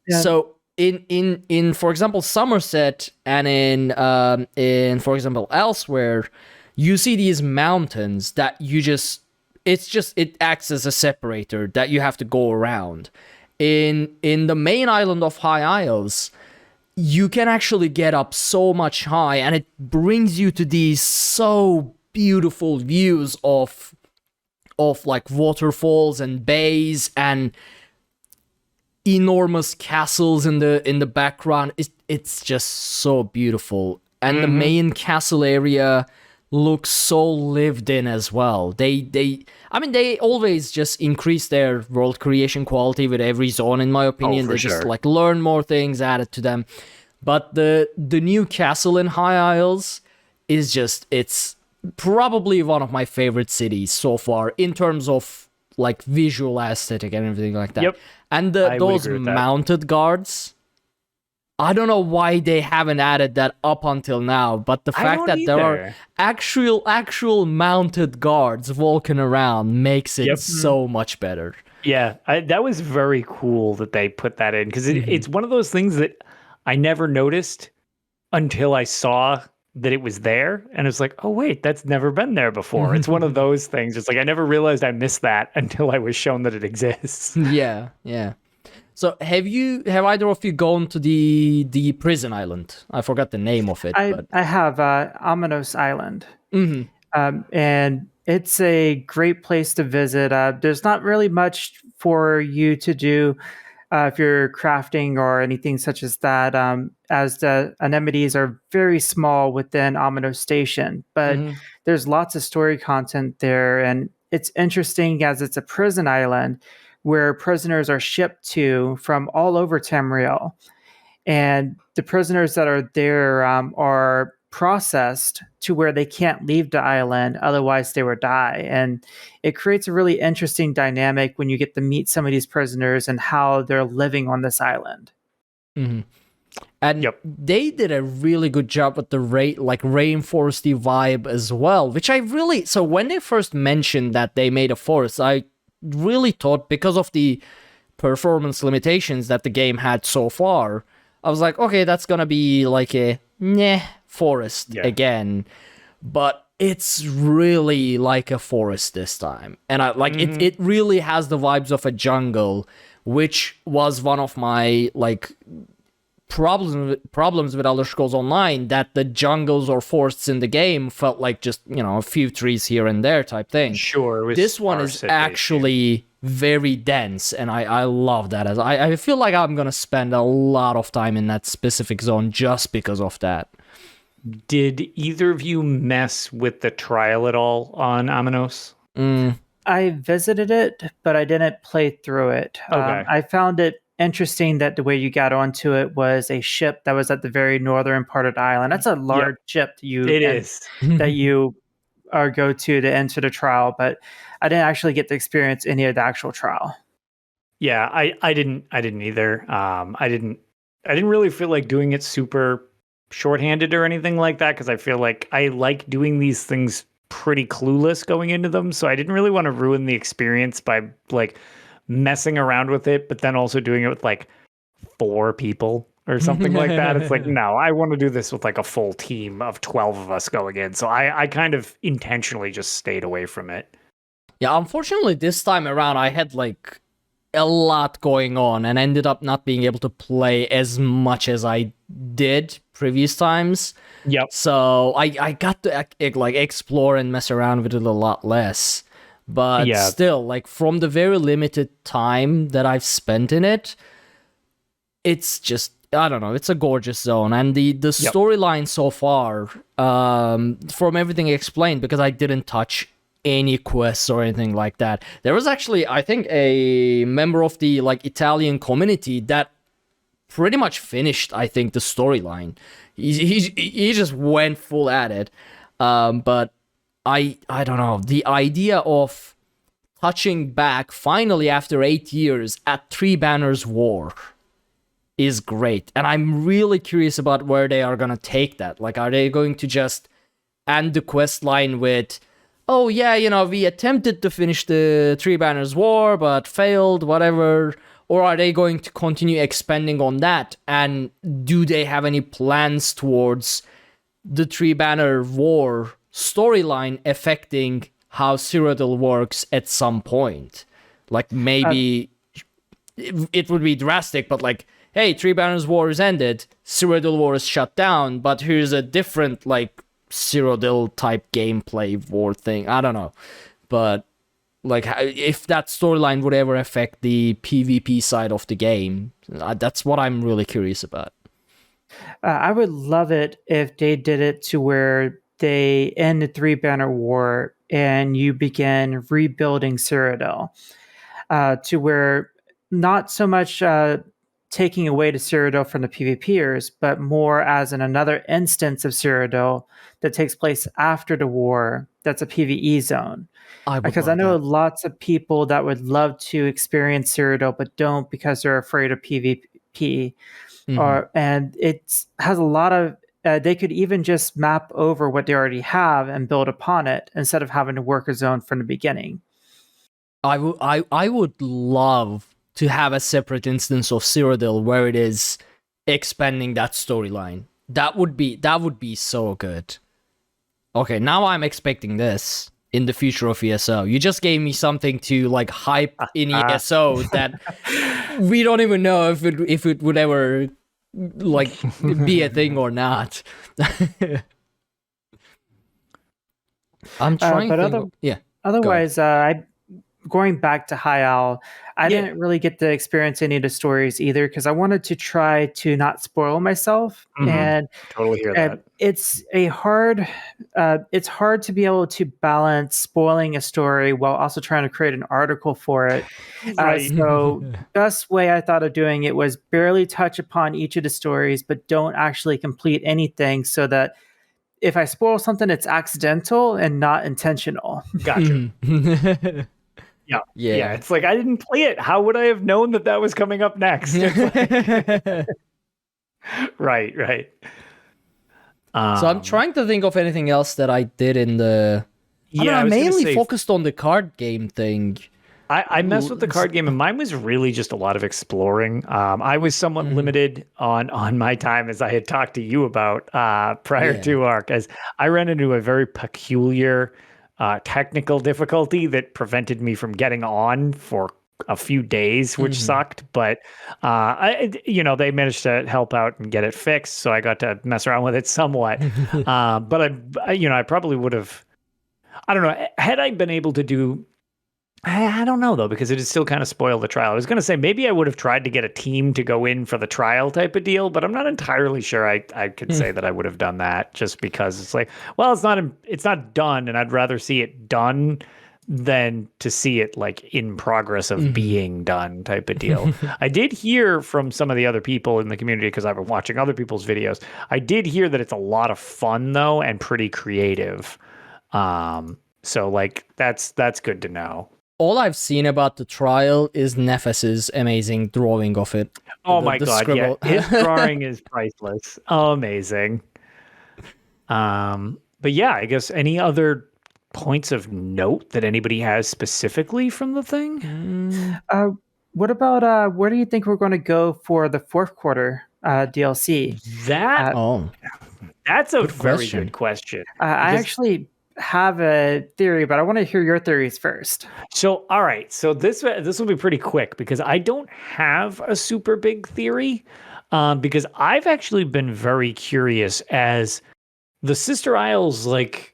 So in for example Somerset and in for example elsewhere, you see these mountains that it acts as a separator that you have to go around. In the main island of High Isles, you can actually get up so much high, and it brings you to these so beautiful views of like waterfalls and bays and enormous castles in the background. It's just so beautiful, and the main castle area looks so lived in as well. They always just increase their world creation quality with every zone, in my opinion. They just like learn more things added to them. But the new castle in High Isles is it's probably one of my favorite cities so far in terms of like visual aesthetic and everything like that. Yep. And those mounted guards, I don't know why they haven't added that up until now, but the fact that there are actual mounted guards walking around makes it so much better. Yeah, that was very cool that they put that in, because it's one of those things that I never noticed until I saw that it was there, and it's like, oh wait, that's never been there before. It's one of those things. It's like I never realized I missed that until I was shown that it exists. Yeah. So have either of you gone to the prison island? I forgot the name of it. I have Amanos Island. And it's a great place to visit. There's not really much for you to do if you're crafting or anything such as that, as the anemones are very small within Amanos Station. But there's lots of story content there, and it's interesting as it's a prison island where prisoners are shipped to from all over Tamriel. And the prisoners that are there are processed to where they can't leave the island, otherwise they would die. And it creates a really interesting dynamic when you get to meet some of these prisoners and how they're living on this island. And they did a really good job with the rainforesty vibe as well, which so when they first mentioned that they made a forest, I really thought, because of the performance limitations that the game had so far, I was like, okay, that's gonna be like a forest again, but it's really like a forest this time, and it really has the vibes of a jungle, which was one of my like problems with Elder Scrolls Online, that the jungles or forests in the game felt like just, a few trees here and there type thing. Sure. This one is actually very dense, and I love that. As I feel like I'm gonna spend a lot of time in that specific zone just because of that. Did either of you mess with the trial at all on Amanos? I visited it, but I didn't play through it. Okay. I found it interesting that the way you got onto it was a ship that was at the very northern part of the island. That's a large ship that you go to enter the trial, but I didn't actually get to experience any of the actual trial. Yeah, I didn't either. I didn't really feel like doing it super shorthanded or anything like that, because I feel like I like doing these things pretty clueless going into them, so I didn't really want to ruin the experience by like messing around with it, but then also doing it with like 4 people or something like that. It's like, no, I want to do this with like a full team of 12 of us going in. So I kind of intentionally just stayed away from it. Yeah, unfortunately this time around I had like a lot going on and ended up not being able to play as much as I did previous times. Yep. So I got to like explore and mess around with it a lot less. But still, like from the very limited time that I've spent in it, it's just, I don't know, it's a gorgeous zone. And the storyline so far, from everything explained, because I didn't touch any quests or anything like that. There was actually, I think, a member of the like Italian community that pretty much finished, I think, the storyline. He just went full at it. But I don't know, the idea of touching back finally after 8 years at Three Banners War is great. And I'm really curious about where they are going to take that. Like, are they going to just end the quest line with, oh yeah, we attempted to finish the Three Banners War, but failed, whatever? Or are they going to continue expanding on that? And do they have any plans towards the Three Banner War storyline affecting how Cyrodiil works at some point? Like, maybe it would be drastic, but like, hey, Three Banners War is ended, Cyrodiil War is shut down, but here's a different, like, Cyrodiil type gameplay war thing. I don't know. But like, if that storyline would ever affect the PvP side of the game, that's what I'm really curious about. I would love it if they did it to where they end the Three Banner War and you begin rebuilding Cyrodiil, to where not so much taking away the Cyrodiil from the PvPers, but more as in another instance of Cyrodiil that takes place after the war. That's a PvE zone. Because I know lots of people that would love to experience Cyrodiil but don't because they're afraid of PvP. And it has a lot of, they could even just map over what they already have and build upon it instead of having to work a zone from the beginning. I would love to have a separate instance of Cyrodiil where it is expanding that storyline. That would be so good. Okay, now I'm expecting this in the future of ESO. You just gave me something to like hype in ESO that we don't even know if it would ever like be a thing or not. I'm trying to think. Otherwise, going back to High Owl, I didn't really get to experience any of the stories either because I wanted to try to not spoil myself. And totally hear that. It's hard to be able to balance spoiling a story while also trying to create an article for it. So best way I thought of doing it was barely touch upon each of the stories, but don't actually complete anything so that if I spoil something, it's accidental and not intentional. Gotcha. Yeah. It's like, I didn't play it. How would I have known that was coming up next? Right. So I'm trying to think of anything else that I did in the... I mainly focused on the card game thing. I messed with the card game, and mine was really just a lot of exploring. I was somewhat limited on my time, as I had talked to you about prior to ARC, as I ran into a very peculiar technical difficulty that prevented me from getting on for a few days, which sucked, but they managed to help out and get it fixed, so I got to mess around with it somewhat. But I probably would have, I don't know, had I been able to do, I don't know though, because it is still kind of spoiled the trial. I was going to say maybe I would have tried to get a team to go in for the trial type of deal, but I'm not entirely sure I could say that I would have done that, just because it's like, well, it's not done, and I'd rather see it done than to see it like in progress of being done type of deal. I did hear from some of the other people in the community, because I've been watching other people's videos. I did hear that it's a lot of fun though, and pretty creative. So like that's good to know. All I've seen about the trial is Nefes's amazing drawing of it. Oh my god, scribble. Yeah. His drawing is priceless. Amazing. But yeah, I guess any other points of note that anybody has specifically from the thing? What about where do you think we're going to go for the fourth quarter DLC? That's a very good question. I actually have a theory, but I want to hear your theories first. So, all right. So this will be pretty quick, because I don't have a super big theory, because I've actually been very curious as the Sister Isles, like,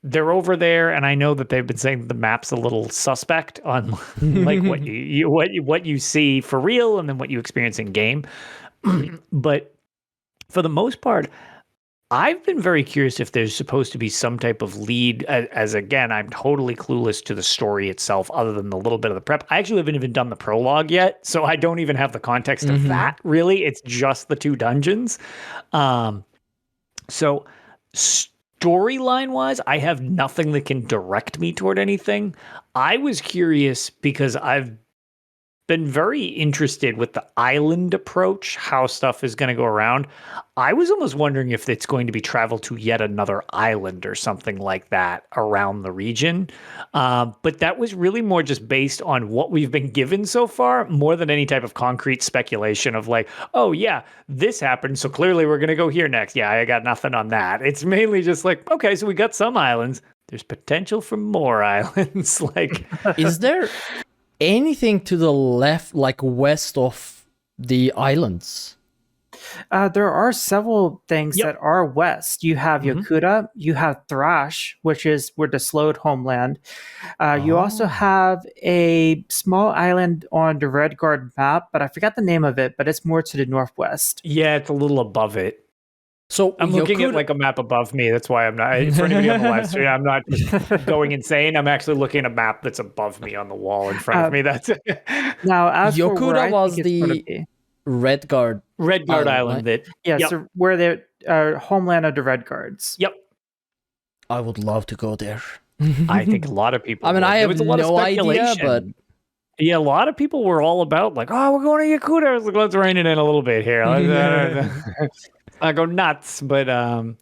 they're over there, and I know that they've been saying the map's a little suspect on like what you see for real and then what you experience in game. But for the most part, I've been very curious if there's supposed to be some type of lead, as again, I'm totally clueless to the story itself other than the little bit of the prep. I actually haven't even done the prologue yet, so I don't even have the context of that, really. It's just the 2 dungeons. So storyline-wise, I have nothing that can direct me toward anything. I was curious because I've been very interested with the island approach, how stuff is going to go around. I was almost wondering if it's going to be travel to yet another island or something like that around the region. But that was really more just based on what we've been given so far, more than any type of concrete speculation of like, oh yeah, this happened, so clearly we're going to go here next. Yeah, I got nothing on that. It's mainly just like, okay, so we got some islands. There's potential for more islands. Like, is there anything to the left, like west of the islands? There are several things that are west. You have Yakuta, you have Thrash, which is where the slowed homeland. You also have a small island on the Redguard map, but I forgot the name of it, but it's more to the northwest. Yeah, it's a little above it. So I'm looking at like a map above me. That's why I'm not, for anybody on the live stream, I'm not just going insane. I'm actually looking at a map that's above me on the wall in front of me. That's it. Now, as Yakuta was the Redguard Island. Right? So where the homeland of the Redguards. Yep. I would love to go there. I think a lot of people. I mean, I have no idea, but yeah, a lot of people were all about like, oh, we're going to Yakuta. I was like, let's rein it in a little bit here. I go nuts, but I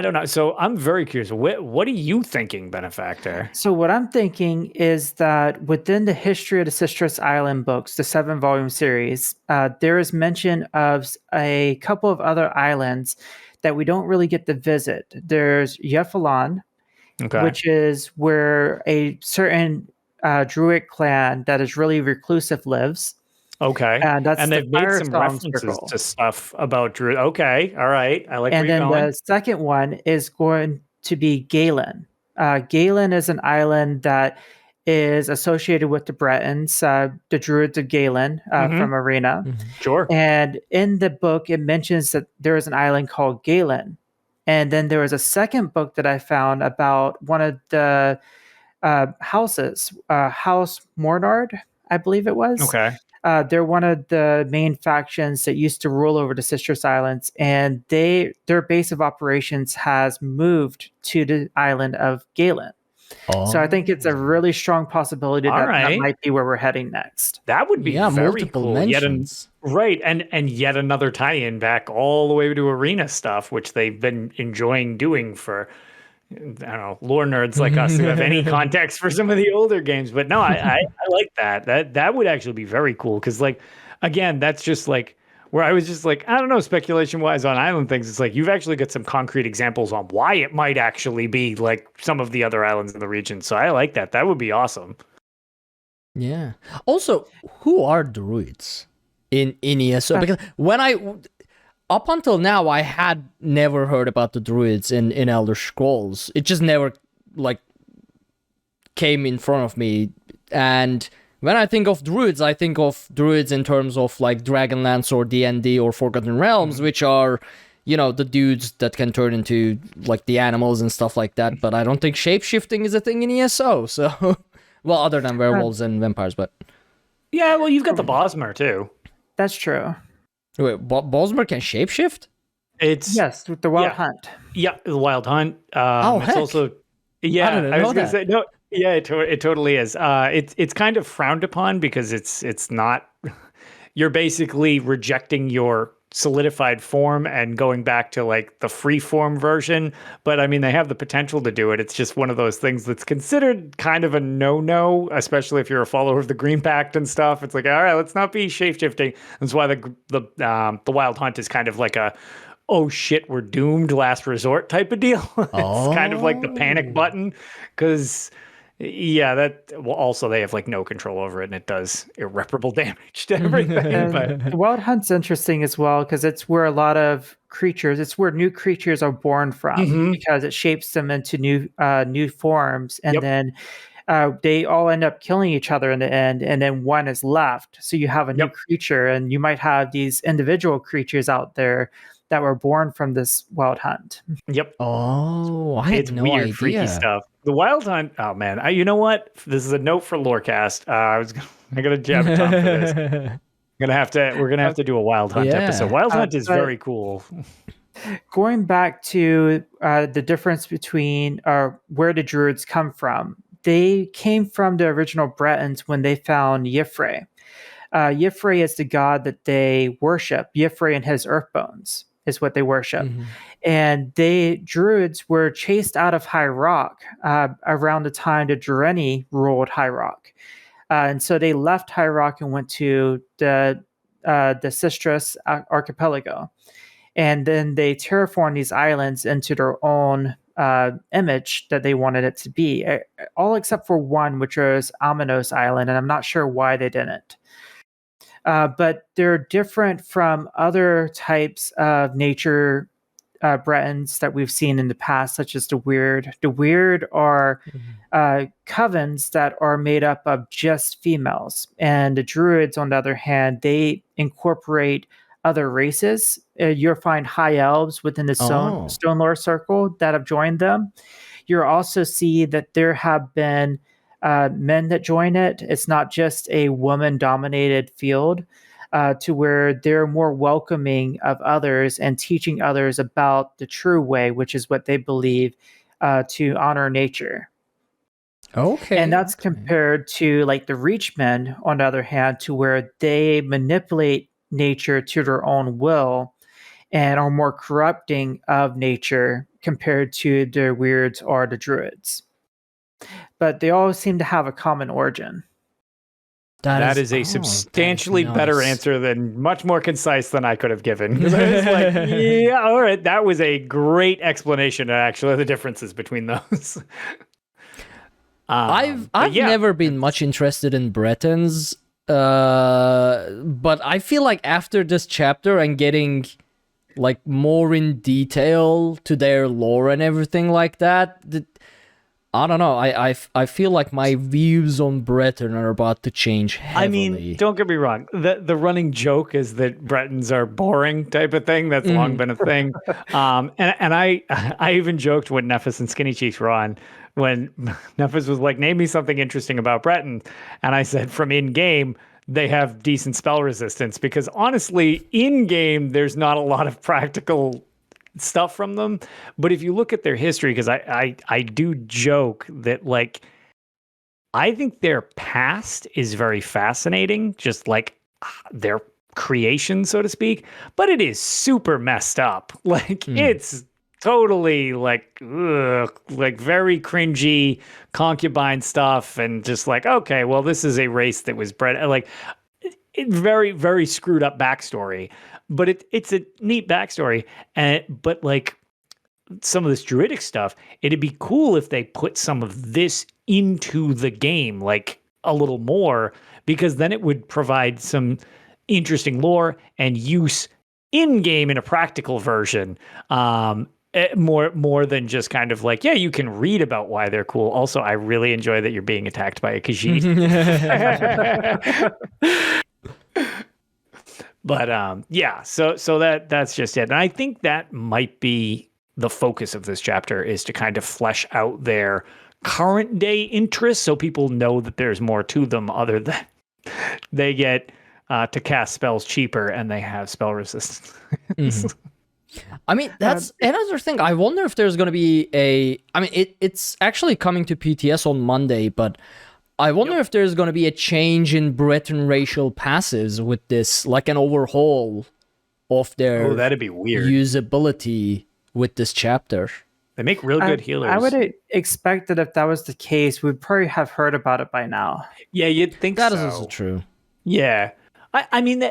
don't know. So I'm very curious. What are you thinking, Benefactor? So what I'm thinking is that within the history of the Citrus Island books, the 7-volume series, there is mention of a couple of other islands that we don't really get to visit. There's Yephalon, which is where a certain Druid clan that is really reclusive lives. Okay. And they've made some references to stuff about Druid. Okay. All right. I like where you're going. And then the second one is going to be Galen. Galen is an island that is associated with the Bretons, the Druids of Galen from Arena. Sure. And in the book, it mentions that there is an island called Galen. And then there was a second book that I found about one of the houses, House Mornard, I believe it was. Okay. They're one of the main factions that used to rule over the Citrus Islands, and their base of operations has moved to the island of Galen. So I think it's a really strong possibility that might be where we're heading next. That would be very cool. Right, and yet another tie-in back all the way to Arena stuff, which they've been enjoying doing for, I don't know, lore nerds like us who have any context for some of the older games. But no, I like that. That would actually be very cool, because like, again, that's just like where I was just like, I don't know, speculation wise on island things. It's like you've actually got some concrete examples on why it might actually be like some of the other islands in the region. So I like that. That would be awesome. Yeah. Also, who are druids in ESO? Because up until now, I had never heard about the druids in Elder Scrolls. It just never like came in front of me. And when I think of druids, I think of druids in terms of like Dragonlance or D&D or Forgotten Realms, which are, the dudes that can turn into like the animals and stuff like that. But I don't think shapeshifting is a thing in ESO. So, well, other than werewolves and vampires, but yeah, well, you've got the Bosmer too. That's true. Wait, Bosmer can shapeshift? Yes, with the Wild Hunt. Yeah, the Wild Hunt. Heck. It's also I was going to say no. Yeah, it totally is. It's kind of frowned upon because it's not. You're basically rejecting your solidified form and going back to like the free form version. But I mean, they have the potential to do it. It's just one of those things that's considered kind of a no-no, especially if you're a follower of the Green Pact and stuff. It's like, all right, let's not be shape-shifting. That's why the Wild Hunt is kind of like a, oh shit, we're doomed last resort type of deal. It's kind of like the panic button because also they have like no control over it and it does irreparable damage to everything. But the Wild Hunt's interesting as well because it's where a lot of creatures, it's where new creatures are born from because it shapes them into new forms, and then they all end up killing each other in the end, and then one is left. So you have a new creature, and you might have these individual creatures out there that were born from this Wild Hunt. Yep. Oh, I had no weird, idea. Freaky stuff. The Wild Hunt. Oh man, you know what? This is a note for Lorecast. I gotta jab Tom for this. We're gonna have to do a Wild Hunt episode. Wild Hunt is very cool. Going back to the difference between where the druids come from, they came from the original Bretons when they found Y'ffre. Y'ffre is the god that they worship. Y'ffre and his earthbones is what they worship. And druids were chased out of High Rock around the time the Dureni ruled High Rock. And so they left High Rock and went to the Sistras archipelago. And then they terraformed these islands into their own image that they wanted it to be, all except for one, which was Aminos Island, and I'm not sure why they didn't. But they're different from other types of nature Bretons that we've seen in the past, such as the Weird. The Weird are covens that are made up of just females. And the Druids, on the other hand, they incorporate other races. You'll find high elves within the Stone Lore Circle that have joined them. You'll also see that there have been men that join it. It's not just a woman-dominated field, to where they're more welcoming of others and teaching others about the true way, which is what they believe to honor nature. Okay. And that's compared to like the Reachmen, on the other hand, to where they manipulate nature to their own will and are more corrupting of nature compared to the Weirds or the Druids. But they all seem to have a common origin. That is a substantially better answer than much more concise than I could have given. I was like, yeah, all right. That was a great explanation, actually, the differences between those. I've never been much interested in Bretons, but I feel like after this chapter and getting like more in detail to their lore and everything like that, I don't know. I feel like my views on Breton are about to change heavily. I mean, don't get me wrong. The running joke is that Bretons are boring type of thing. That's long been a thing. And I even joked when Nephis and Skinny Cheeks were on, when Nephis was like, name me something interesting about Breton. And I said, from in-game, they have decent spell resistance, because honestly, in-game, there's not a lot of practical stuff from them. But if you look at their history, because I do joke that, like, I think their past is very fascinating, just like their creation, so to speak, but it is super messed up. Like, it's totally like very cringy concubine stuff, and just like, okay, well, this is a race that was bred like very, very screwed up backstory. But it's a neat backstory, but like some of this druidic stuff, it'd be cool if they put some of this into the game, like a little more, because then it would provide some interesting lore and use in game in a practical version. More than just kind of like, yeah, you can read about why they're cool. Also, I really enjoy that you're being attacked by a Khajiit. But yeah, so that's just it. And I think that might be the focus of this chapter, is to kind of flesh out their current day interests, so people know that there's more to them other than they get to cast spells cheaper and they have spell resistance. I mean, that's another thing. I wonder if there's going to be it's actually coming to PTS on Monday, but I wonder if there's going to be a change in Breton racial passives with this, like an overhaul of their that'd be weird usability with this chapter. They make real good healers. I would expect that if that was the case, we'd probably have heard about it by now. Yeah, you'd think that so. That is also true. Yeah. I mean,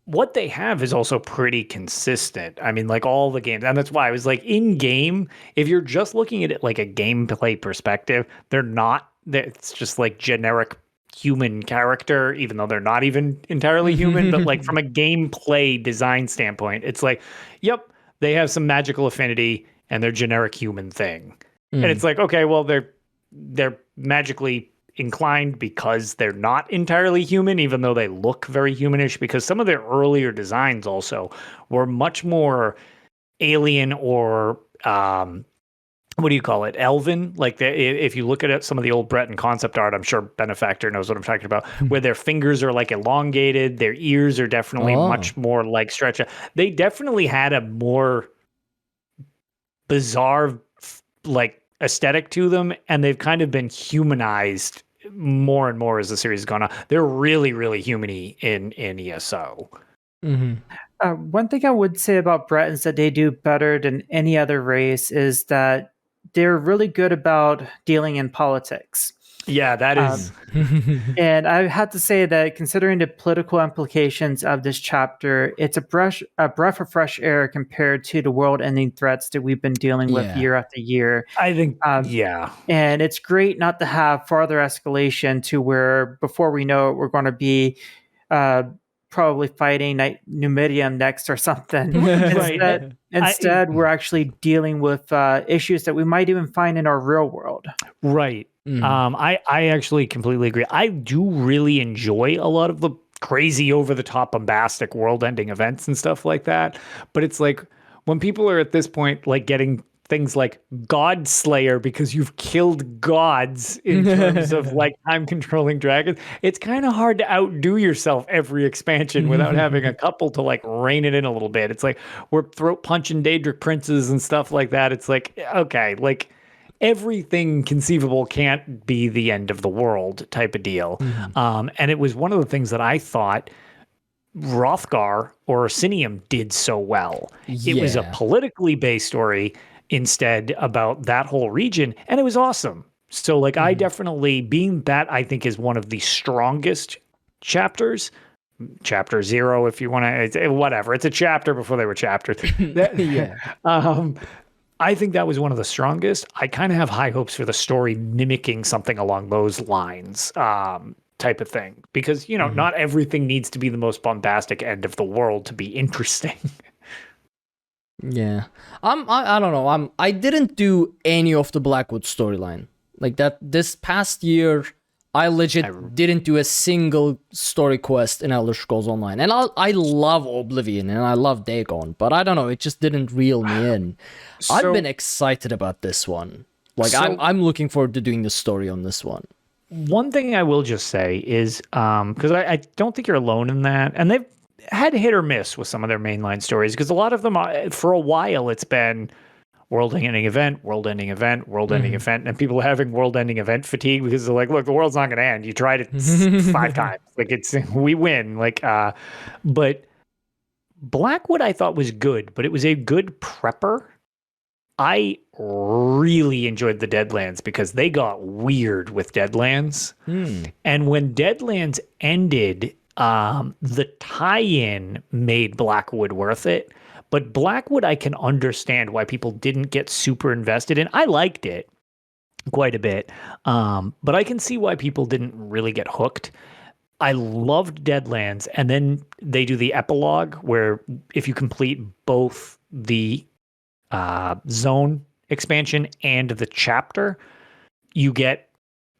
what they have is also pretty consistent. I mean, like all the games. And that's why I was like, in game, if you're just looking at it like a gameplay perspective, they're not. It's just like generic human character, even though they're not even entirely human. But like from a gameplay design standpoint, it's like, yep, they have some magical affinity and they're generic human thing. And it's like, okay, well, they're magically inclined because they're not entirely human, even though they look very humanish, because some of their earlier designs also were much more alien or what do you call it? Elven. Like if you look at some of the old Breton concept art, I'm sure Benefactor knows what I'm talking about, where their fingers are like elongated, their ears are definitely much more like stretch. They definitely had a more bizarre like aesthetic to them, and they've kind of been humanized more and more as the series has gone on. They're really, really human-y in ESO. One thing I would say about Bretons that they do better than any other race is that they're really good about dealing in politics. Yeah, that is. And I have to say that considering the political implications of this chapter, it's a breath of fresh air compared to the world-ending threats that we've been dealing with year after year. I think, And it's great not to have farther escalation to where, before we know it, we're going to be probably fighting Numidium next or something. Instead, we're actually dealing with issues that we might even find in our real world. Right. I actually completely agree. I do really enjoy a lot of the crazy, over-the-top, bombastic, world-ending events and stuff like that. But it's like, when people are at this point, like getting things like God Slayer because you've killed gods in terms of like time-controlling dragons, it's kind of hard to outdo yourself every expansion without having a couple to like rein it in a little bit. It's like, we're throat-punching Daedric princes and stuff like that. It's like, okay, like, everything conceivable can't be the end of the world type of deal. And it was one of the things that I thought Hrothgar or Orsinium did so well. It was a politically based story instead about that whole region, and it was awesome. So like I definitely, being that I think is one of the strongest chapters, chapter 0 if you want to, whatever, it's a chapter before they were chapters. I think that was one of the strongest. I kind of have high hopes for the story mimicking something along those lines, type of thing, because you know not everything needs to be the most bombastic end of the world to be interesting. I don't know. I didn't do any of the Blackwood storyline like that this past year. I legit didn't do a single story quest in Elder Scrolls Online. And I love Oblivion and I love Dagon, but I don't know, it just didn't reel me in. I've been excited about this one. Like I'm looking forward to doing the story on this one. One thing I will just say is, because I don't think you're alone in that, and they've had hit or miss with some of their mainline stories, because a lot of them, for a while, it's been world-ending event, world-ending event, world-ending event, and people are having world-ending event fatigue because they're like, look, the world's not going to end. You tried it 5 times. Like, we win. Like, but Blackwood I thought was good, but it was a good prepper. I really enjoyed the Deadlands because they got weird with Deadlands. And when Deadlands ended, the tie-in made Blackwood worth it. But Blackwood, I can understand why people didn't get super invested in. I liked it, quite a bit. But I can see why people didn't really get hooked. I loved Deadlands, and then they do the epilogue where if you complete both the zone expansion and the chapter, you get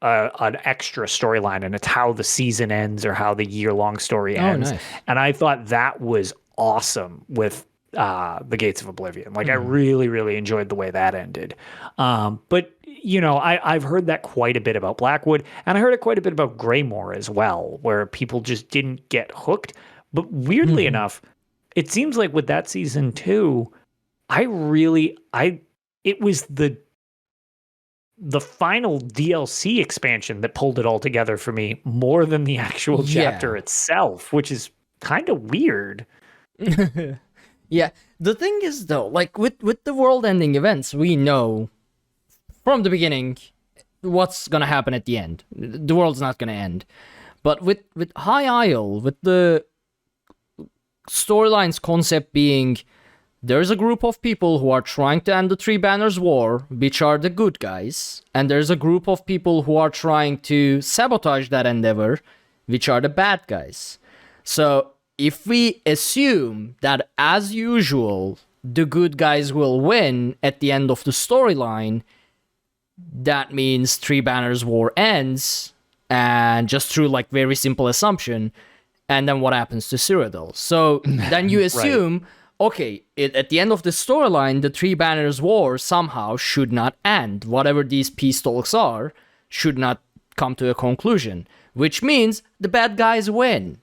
an extra storyline, and it's how the season ends or how the year-long story ends. Nice. And I thought that was awesome with the Gates of Oblivion. Like, I really, really enjoyed the way that ended. But you know, I've heard that quite a bit about Blackwood, and I heard it quite a bit about Greymoor as well, where people just didn't get hooked. But weirdly enough, it seems like with that season too, it was the final DLC expansion that pulled it all together for me more than the actual chapter itself, which is kind of weird. Yeah, the thing is though, like with the world-ending events, we know from the beginning what's gonna happen at the end. The world's not gonna end. But with High Isle, with the storyline's concept being there's a group of people who are trying to end the Three Banners War, which are the good guys, and there's a group of people who are trying to sabotage that endeavor, which are the bad guys. So if we assume that, as usual, the good guys will win at the end of the storyline, that means Three Banners War ends, and just through like very simple assumption, and then what happens to Cyrodiil? So then you assume, okay, at the end of the storyline, the Three Banners War somehow should not end. Whatever these peace talks are, should not come to a conclusion, which means the bad guys win.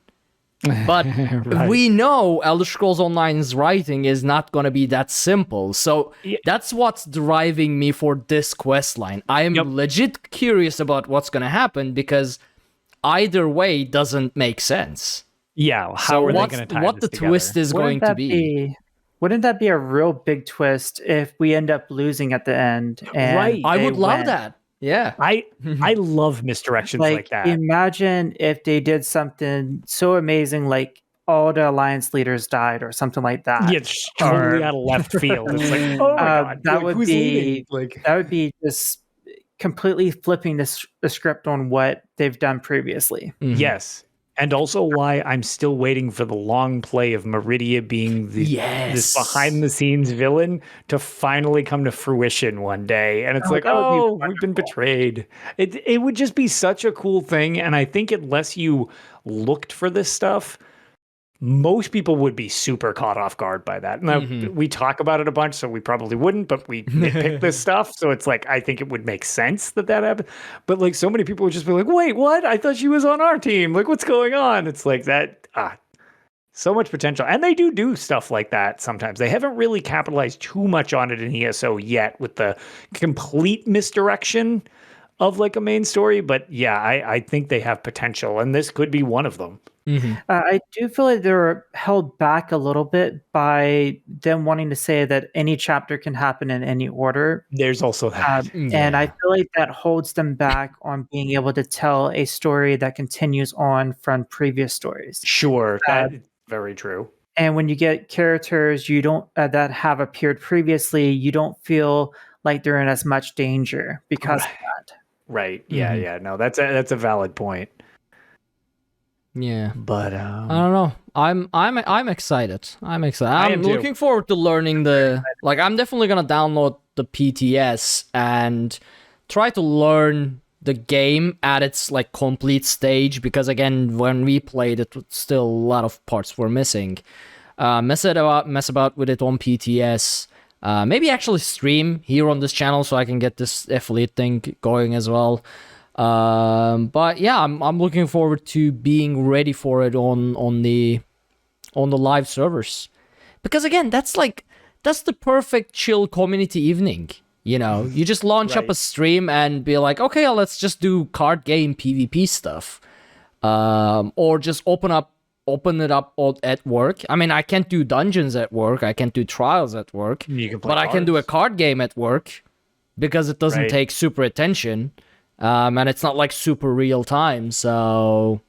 But we know Elder Scrolls Online's writing is not going to be that simple. So that's what's driving me for this quest line. I am legit curious about what's going to happen, because either way doesn't make sense. Yeah, how are they going to tie what this the together? twist is going to be. Wouldn't that be a real big twist if we end up losing at the end? And I would love win? that. Yeah. I love misdirections like that. Imagine if they did something so amazing, like all the alliance leaders died or something like that. Yeah, it's totally out of left field. It's like, oh my god, that like, would be that would be just completely flipping the script on what they've done previously. Yes. And also why I'm still waiting for the long play of Meridia being this behind-the-scenes villain to finally come to fruition one day. And it's we've been betrayed. It would just be such a cool thing. And I think unless you looked for this stuff, most people would be super caught off guard by that. Now, we talk about it a bunch, so we probably wouldn't, but we nitpick this stuff. So it's like, I think it would make sense that happened. But like, so many people would just be like, wait, what? I thought she was on our team. Like, what's going on? It's like that. So much potential. And they do stuff like that sometimes. They haven't really capitalized too much on it in ESO yet with the complete misdirection of like a main story. But yeah, I think they have potential, and this could be one of them. I do feel like they're held back a little bit by them wanting to say that any chapter can happen in any order. There's also that. And I feel like that holds them back on being able to tell a story that continues on from previous stories. Sure, that's very true. And when you get characters you don't that have appeared previously, you don't feel like they're in as much danger because of that. Right. Yeah. No, that's a valid point. Yeah, but I don't know. I'm excited. I'm looking forward to learning I'm definitely gonna download the PTS and try to learn the game at its like complete stage, because again, when we played it, still a lot of parts were missing. Mess about with it on PTS. Maybe actually stream here on this channel so I can get this affiliate thing going as well. But yeah, I'm looking forward to being ready for it on the live servers, because again, that's the perfect chill community evening. You know, you just launch up a stream and be like, okay, let's just do card game PvP stuff, or just open it up at work. I mean, I can't do dungeons at work, I can't do trials at work, but I can do a card game at work because it doesn't take super attention. And it's not like super real time, so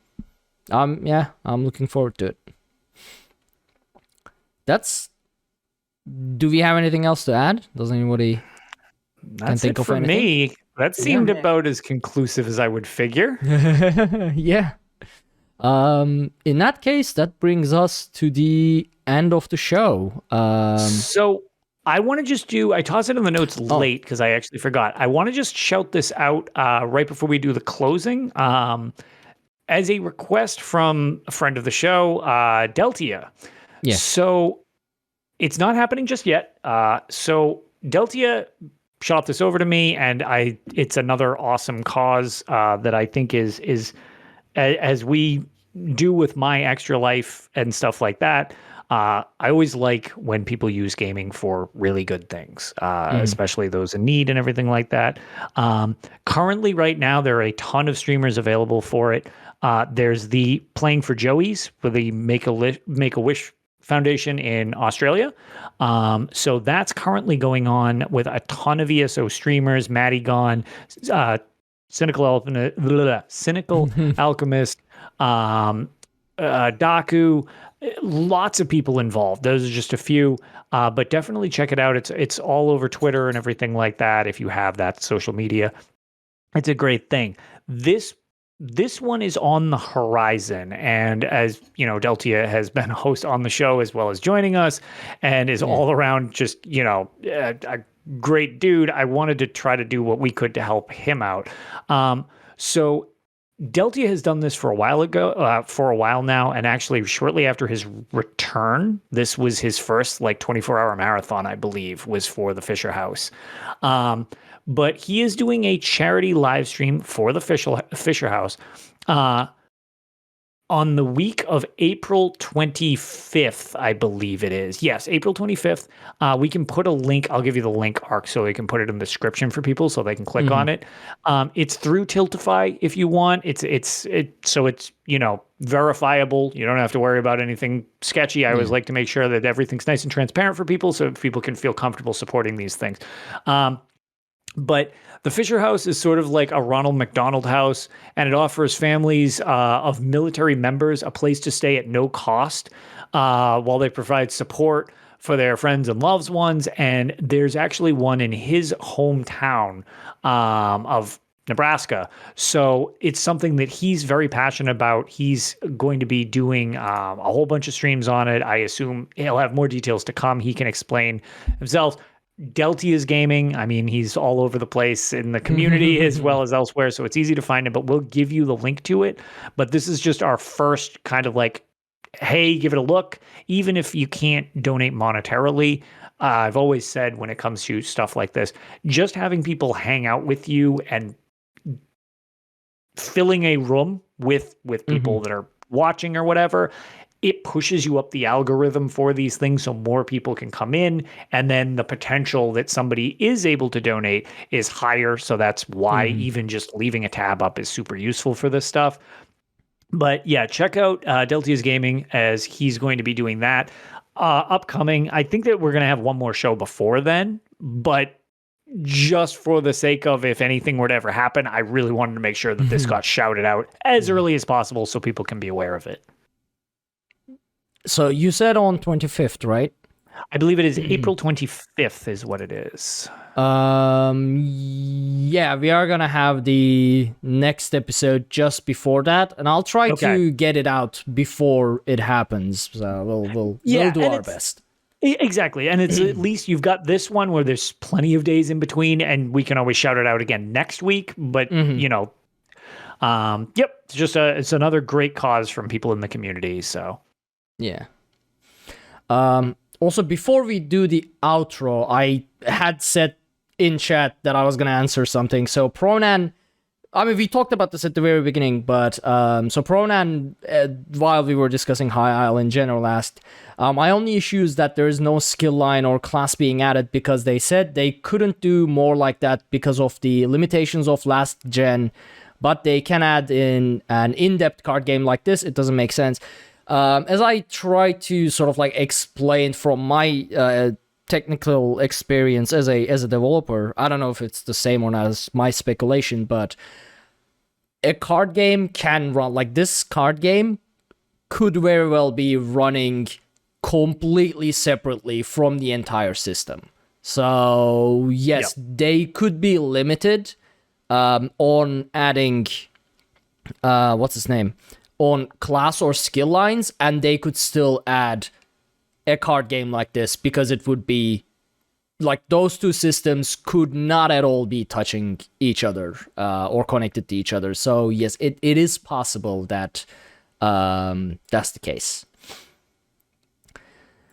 I'm looking forward to it. Do we have anything else to add? Does anybody think of anything? Me. That seemed about as conclusive as I would figure. Yeah. In that case, that brings us to the end of the show. So I want to just I tossed it in the notes late because I actually forgot. I want to just shout this out right before we do the closing. As a request from a friend of the show, Deltia. Yeah. So it's not happening just yet. So Deltia shot this over to me, and it's another awesome cause that I think is as we do with my extra life and stuff like that. I always like when people use gaming for really good things, especially those in need and everything like that. Currently, right now, there are a ton of streamers available for it. There's the Playing for Joeys for the Make-A-Wish Foundation in Australia. So that's currently going on with a ton of ESO streamers, Matty Gone, Cynical Alchemist, Daku, lots of people involved. Those are just a few, but definitely check it out. It's all over Twitter and everything like that. If you have that social media, it's a great thing. This one is on the horizon, and as you know, Deltia has been a host on the show as well as joining us, and is all around just a great dude. I wanted to try to do what we could to help him out. So Deltia has done this for a while now, and actually shortly after his return, this was his first 24-hour marathon, I believe, was for the Fisher House. But he is doing a charity live stream for the Fisher House on the week of April 25th, I believe it is. Yes, April 25th. We can put a link. I'll give you the link, Arc, so we can put it in the description for people so they can click on it. It's through Tiltify if you want. It's verifiable. You don't have to worry about anything sketchy. I always like to make sure that everything's nice and transparent for people so people can feel comfortable supporting these things. But the Fisher House is sort of like a Ronald McDonald House, and it offers families of military members a place to stay at no cost while they provide support for their friends and loved ones. And there's actually one in his hometown of Nebraska. So it's something that he's very passionate about. He's going to be doing a whole bunch of streams on it. I assume he'll have more details to come. He can explain himself. Deltia's gaming. I mean, he's all over the place in the community as well as elsewhere, so it's easy to find him, but we'll give you the link to it. But this is just our first kind of hey, give it a look. Even if you can't donate monetarily, I've always said when it comes to stuff like this, just having people hang out with you and filling a room with people that are watching or whatever, it pushes you up the algorithm for these things so more people can come in, and then the potential that somebody is able to donate is higher. So that's why even just leaving a tab up is super useful for this stuff. But yeah, check out Deltia's Gaming, as he's going to be doing that. Upcoming, I think that we're going to have one more show before then, but just for the sake of if anything were to ever happen, I really wanted to make sure that this got shouted out as early as possible so people can be aware of it. So you said on 25th, right? I believe it is April 25th is what it is. Yeah, we are going to have the next episode just before that, and I'll try to get it out before it happens. So we'll do our best. Exactly. And it's at least you've got this one where there's plenty of days in between, and we can always shout it out again next week. But, it's just it's another great cause from people in the community. So, yeah. Also, before we do the outro, I had said in chat that I was going to answer something. So Pronan, I mean, we talked about this at the very beginning, but so Pronan, while we were discussing High Isle in general, asked, my only issue is that there is no skill line or class being added, because they said they couldn't do more like that because of the limitations of last gen, but they can add in an in-depth card game like this. It doesn't make sense. As I try to sort of explain from my technical experience as a developer, I don't know if it's the same or not as my speculation, but a card game can run, this card game could very well be running completely separately from the entire system. So yes, they could be limited, on adding, what's his name, on class or skill lines, and they could still add a card game like this, because it would be like those two systems could not at all be touching each other or connected to each other. So yes, it is possible that that's the case.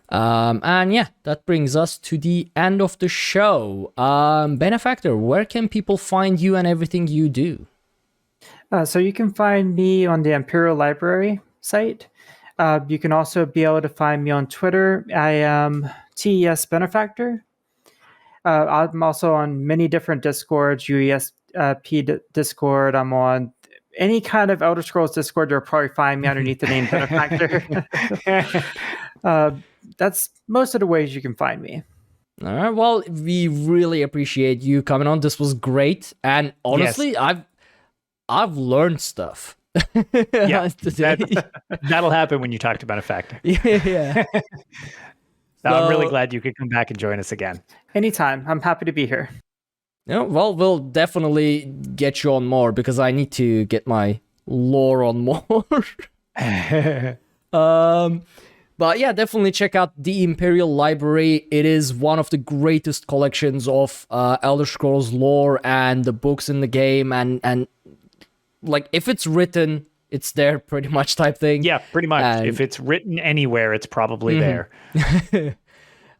And yeah, that brings us to the end of the show. Benefactor, where can people find you and everything you do? So you can find me on the Imperial Library site. You can also be able to find me on Twitter. I am TESBenefactor. I'm also on many different Discords, UESP Discord. I'm on any kind of Elder Scrolls Discord. You'll probably find me underneath the name Benefactor. That's most of the ways you can find me. All right. Well, we really appreciate you coming on. This was great, and honestly, yes. I've learned stuff. Yeah, that'll happen when you talk to Benefactor. Yeah. So I'm really glad you could come back and join us again. Anytime. I'm happy to be here. Yeah, well, we'll definitely get you on more, because I need to get my lore on more. But yeah, definitely check out the Imperial Library. It is one of the greatest collections of Elder Scrolls lore and the books in the game, and like, if it's written, it's there pretty much type thing. Yeah, pretty much. If it's written anywhere, it's probably there.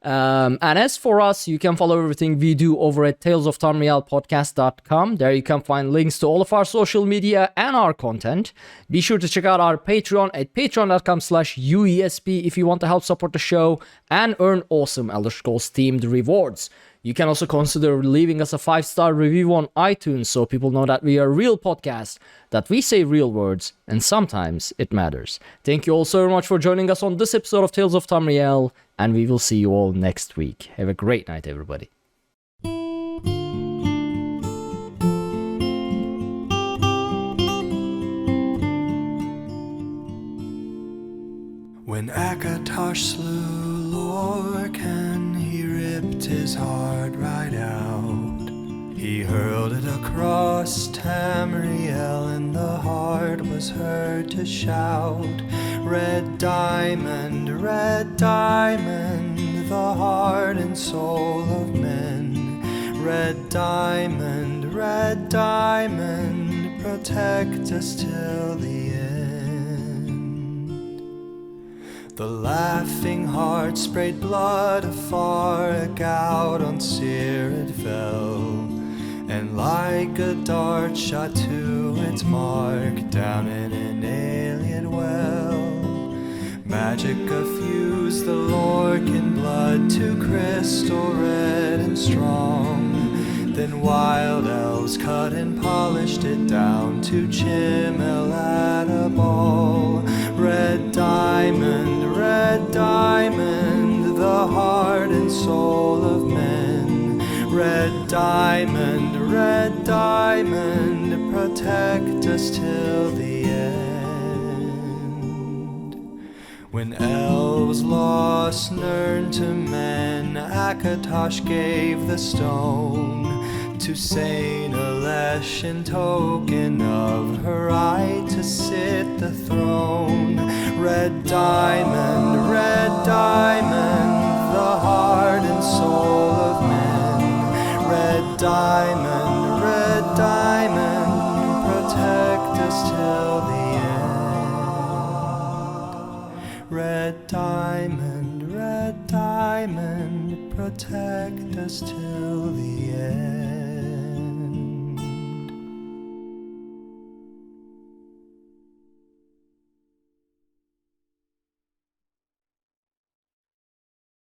And as for us, you can follow everything we do over at talesoftamrielpodcast.com. There you can find links to all of our social media and our content. Be sure to check out our Patreon at patreon.com/UESP if you want to help support the show and earn awesome Elder Scrolls themed rewards. You can also consider leaving us a 5-star review on iTunes so people know that we are a real podcast, that we say real words, and sometimes it matters. Thank you all so much for joining us on this episode of Tales of Tamriel, and we will see you all next week. Have a great night, everybody. When Akatosh slew Lorcan, he ripped his heart right out. He hurled it across Tamriel, and the heart was heard to shout, red diamond, the heart and soul of men. Red diamond, protect us till the end. The laughing heart sprayed blood afar, a gout on Seer it fell, and like a dart shot to its mark down in an alien well. Magica fused the Lorcan blood to crystal red and strong. Then wild elves cut and polished it down to Chimel at a ball. Red diamond, the heart and soul of men. Red diamond, protect us till the end. When elves lost Nirn to men, Akatosh gave the stone to Saint Alesh in token of her right to sit the throne. Red diamond, the heart and soul of men. Red diamond, protect us till the end. Red diamond, protect us till the end.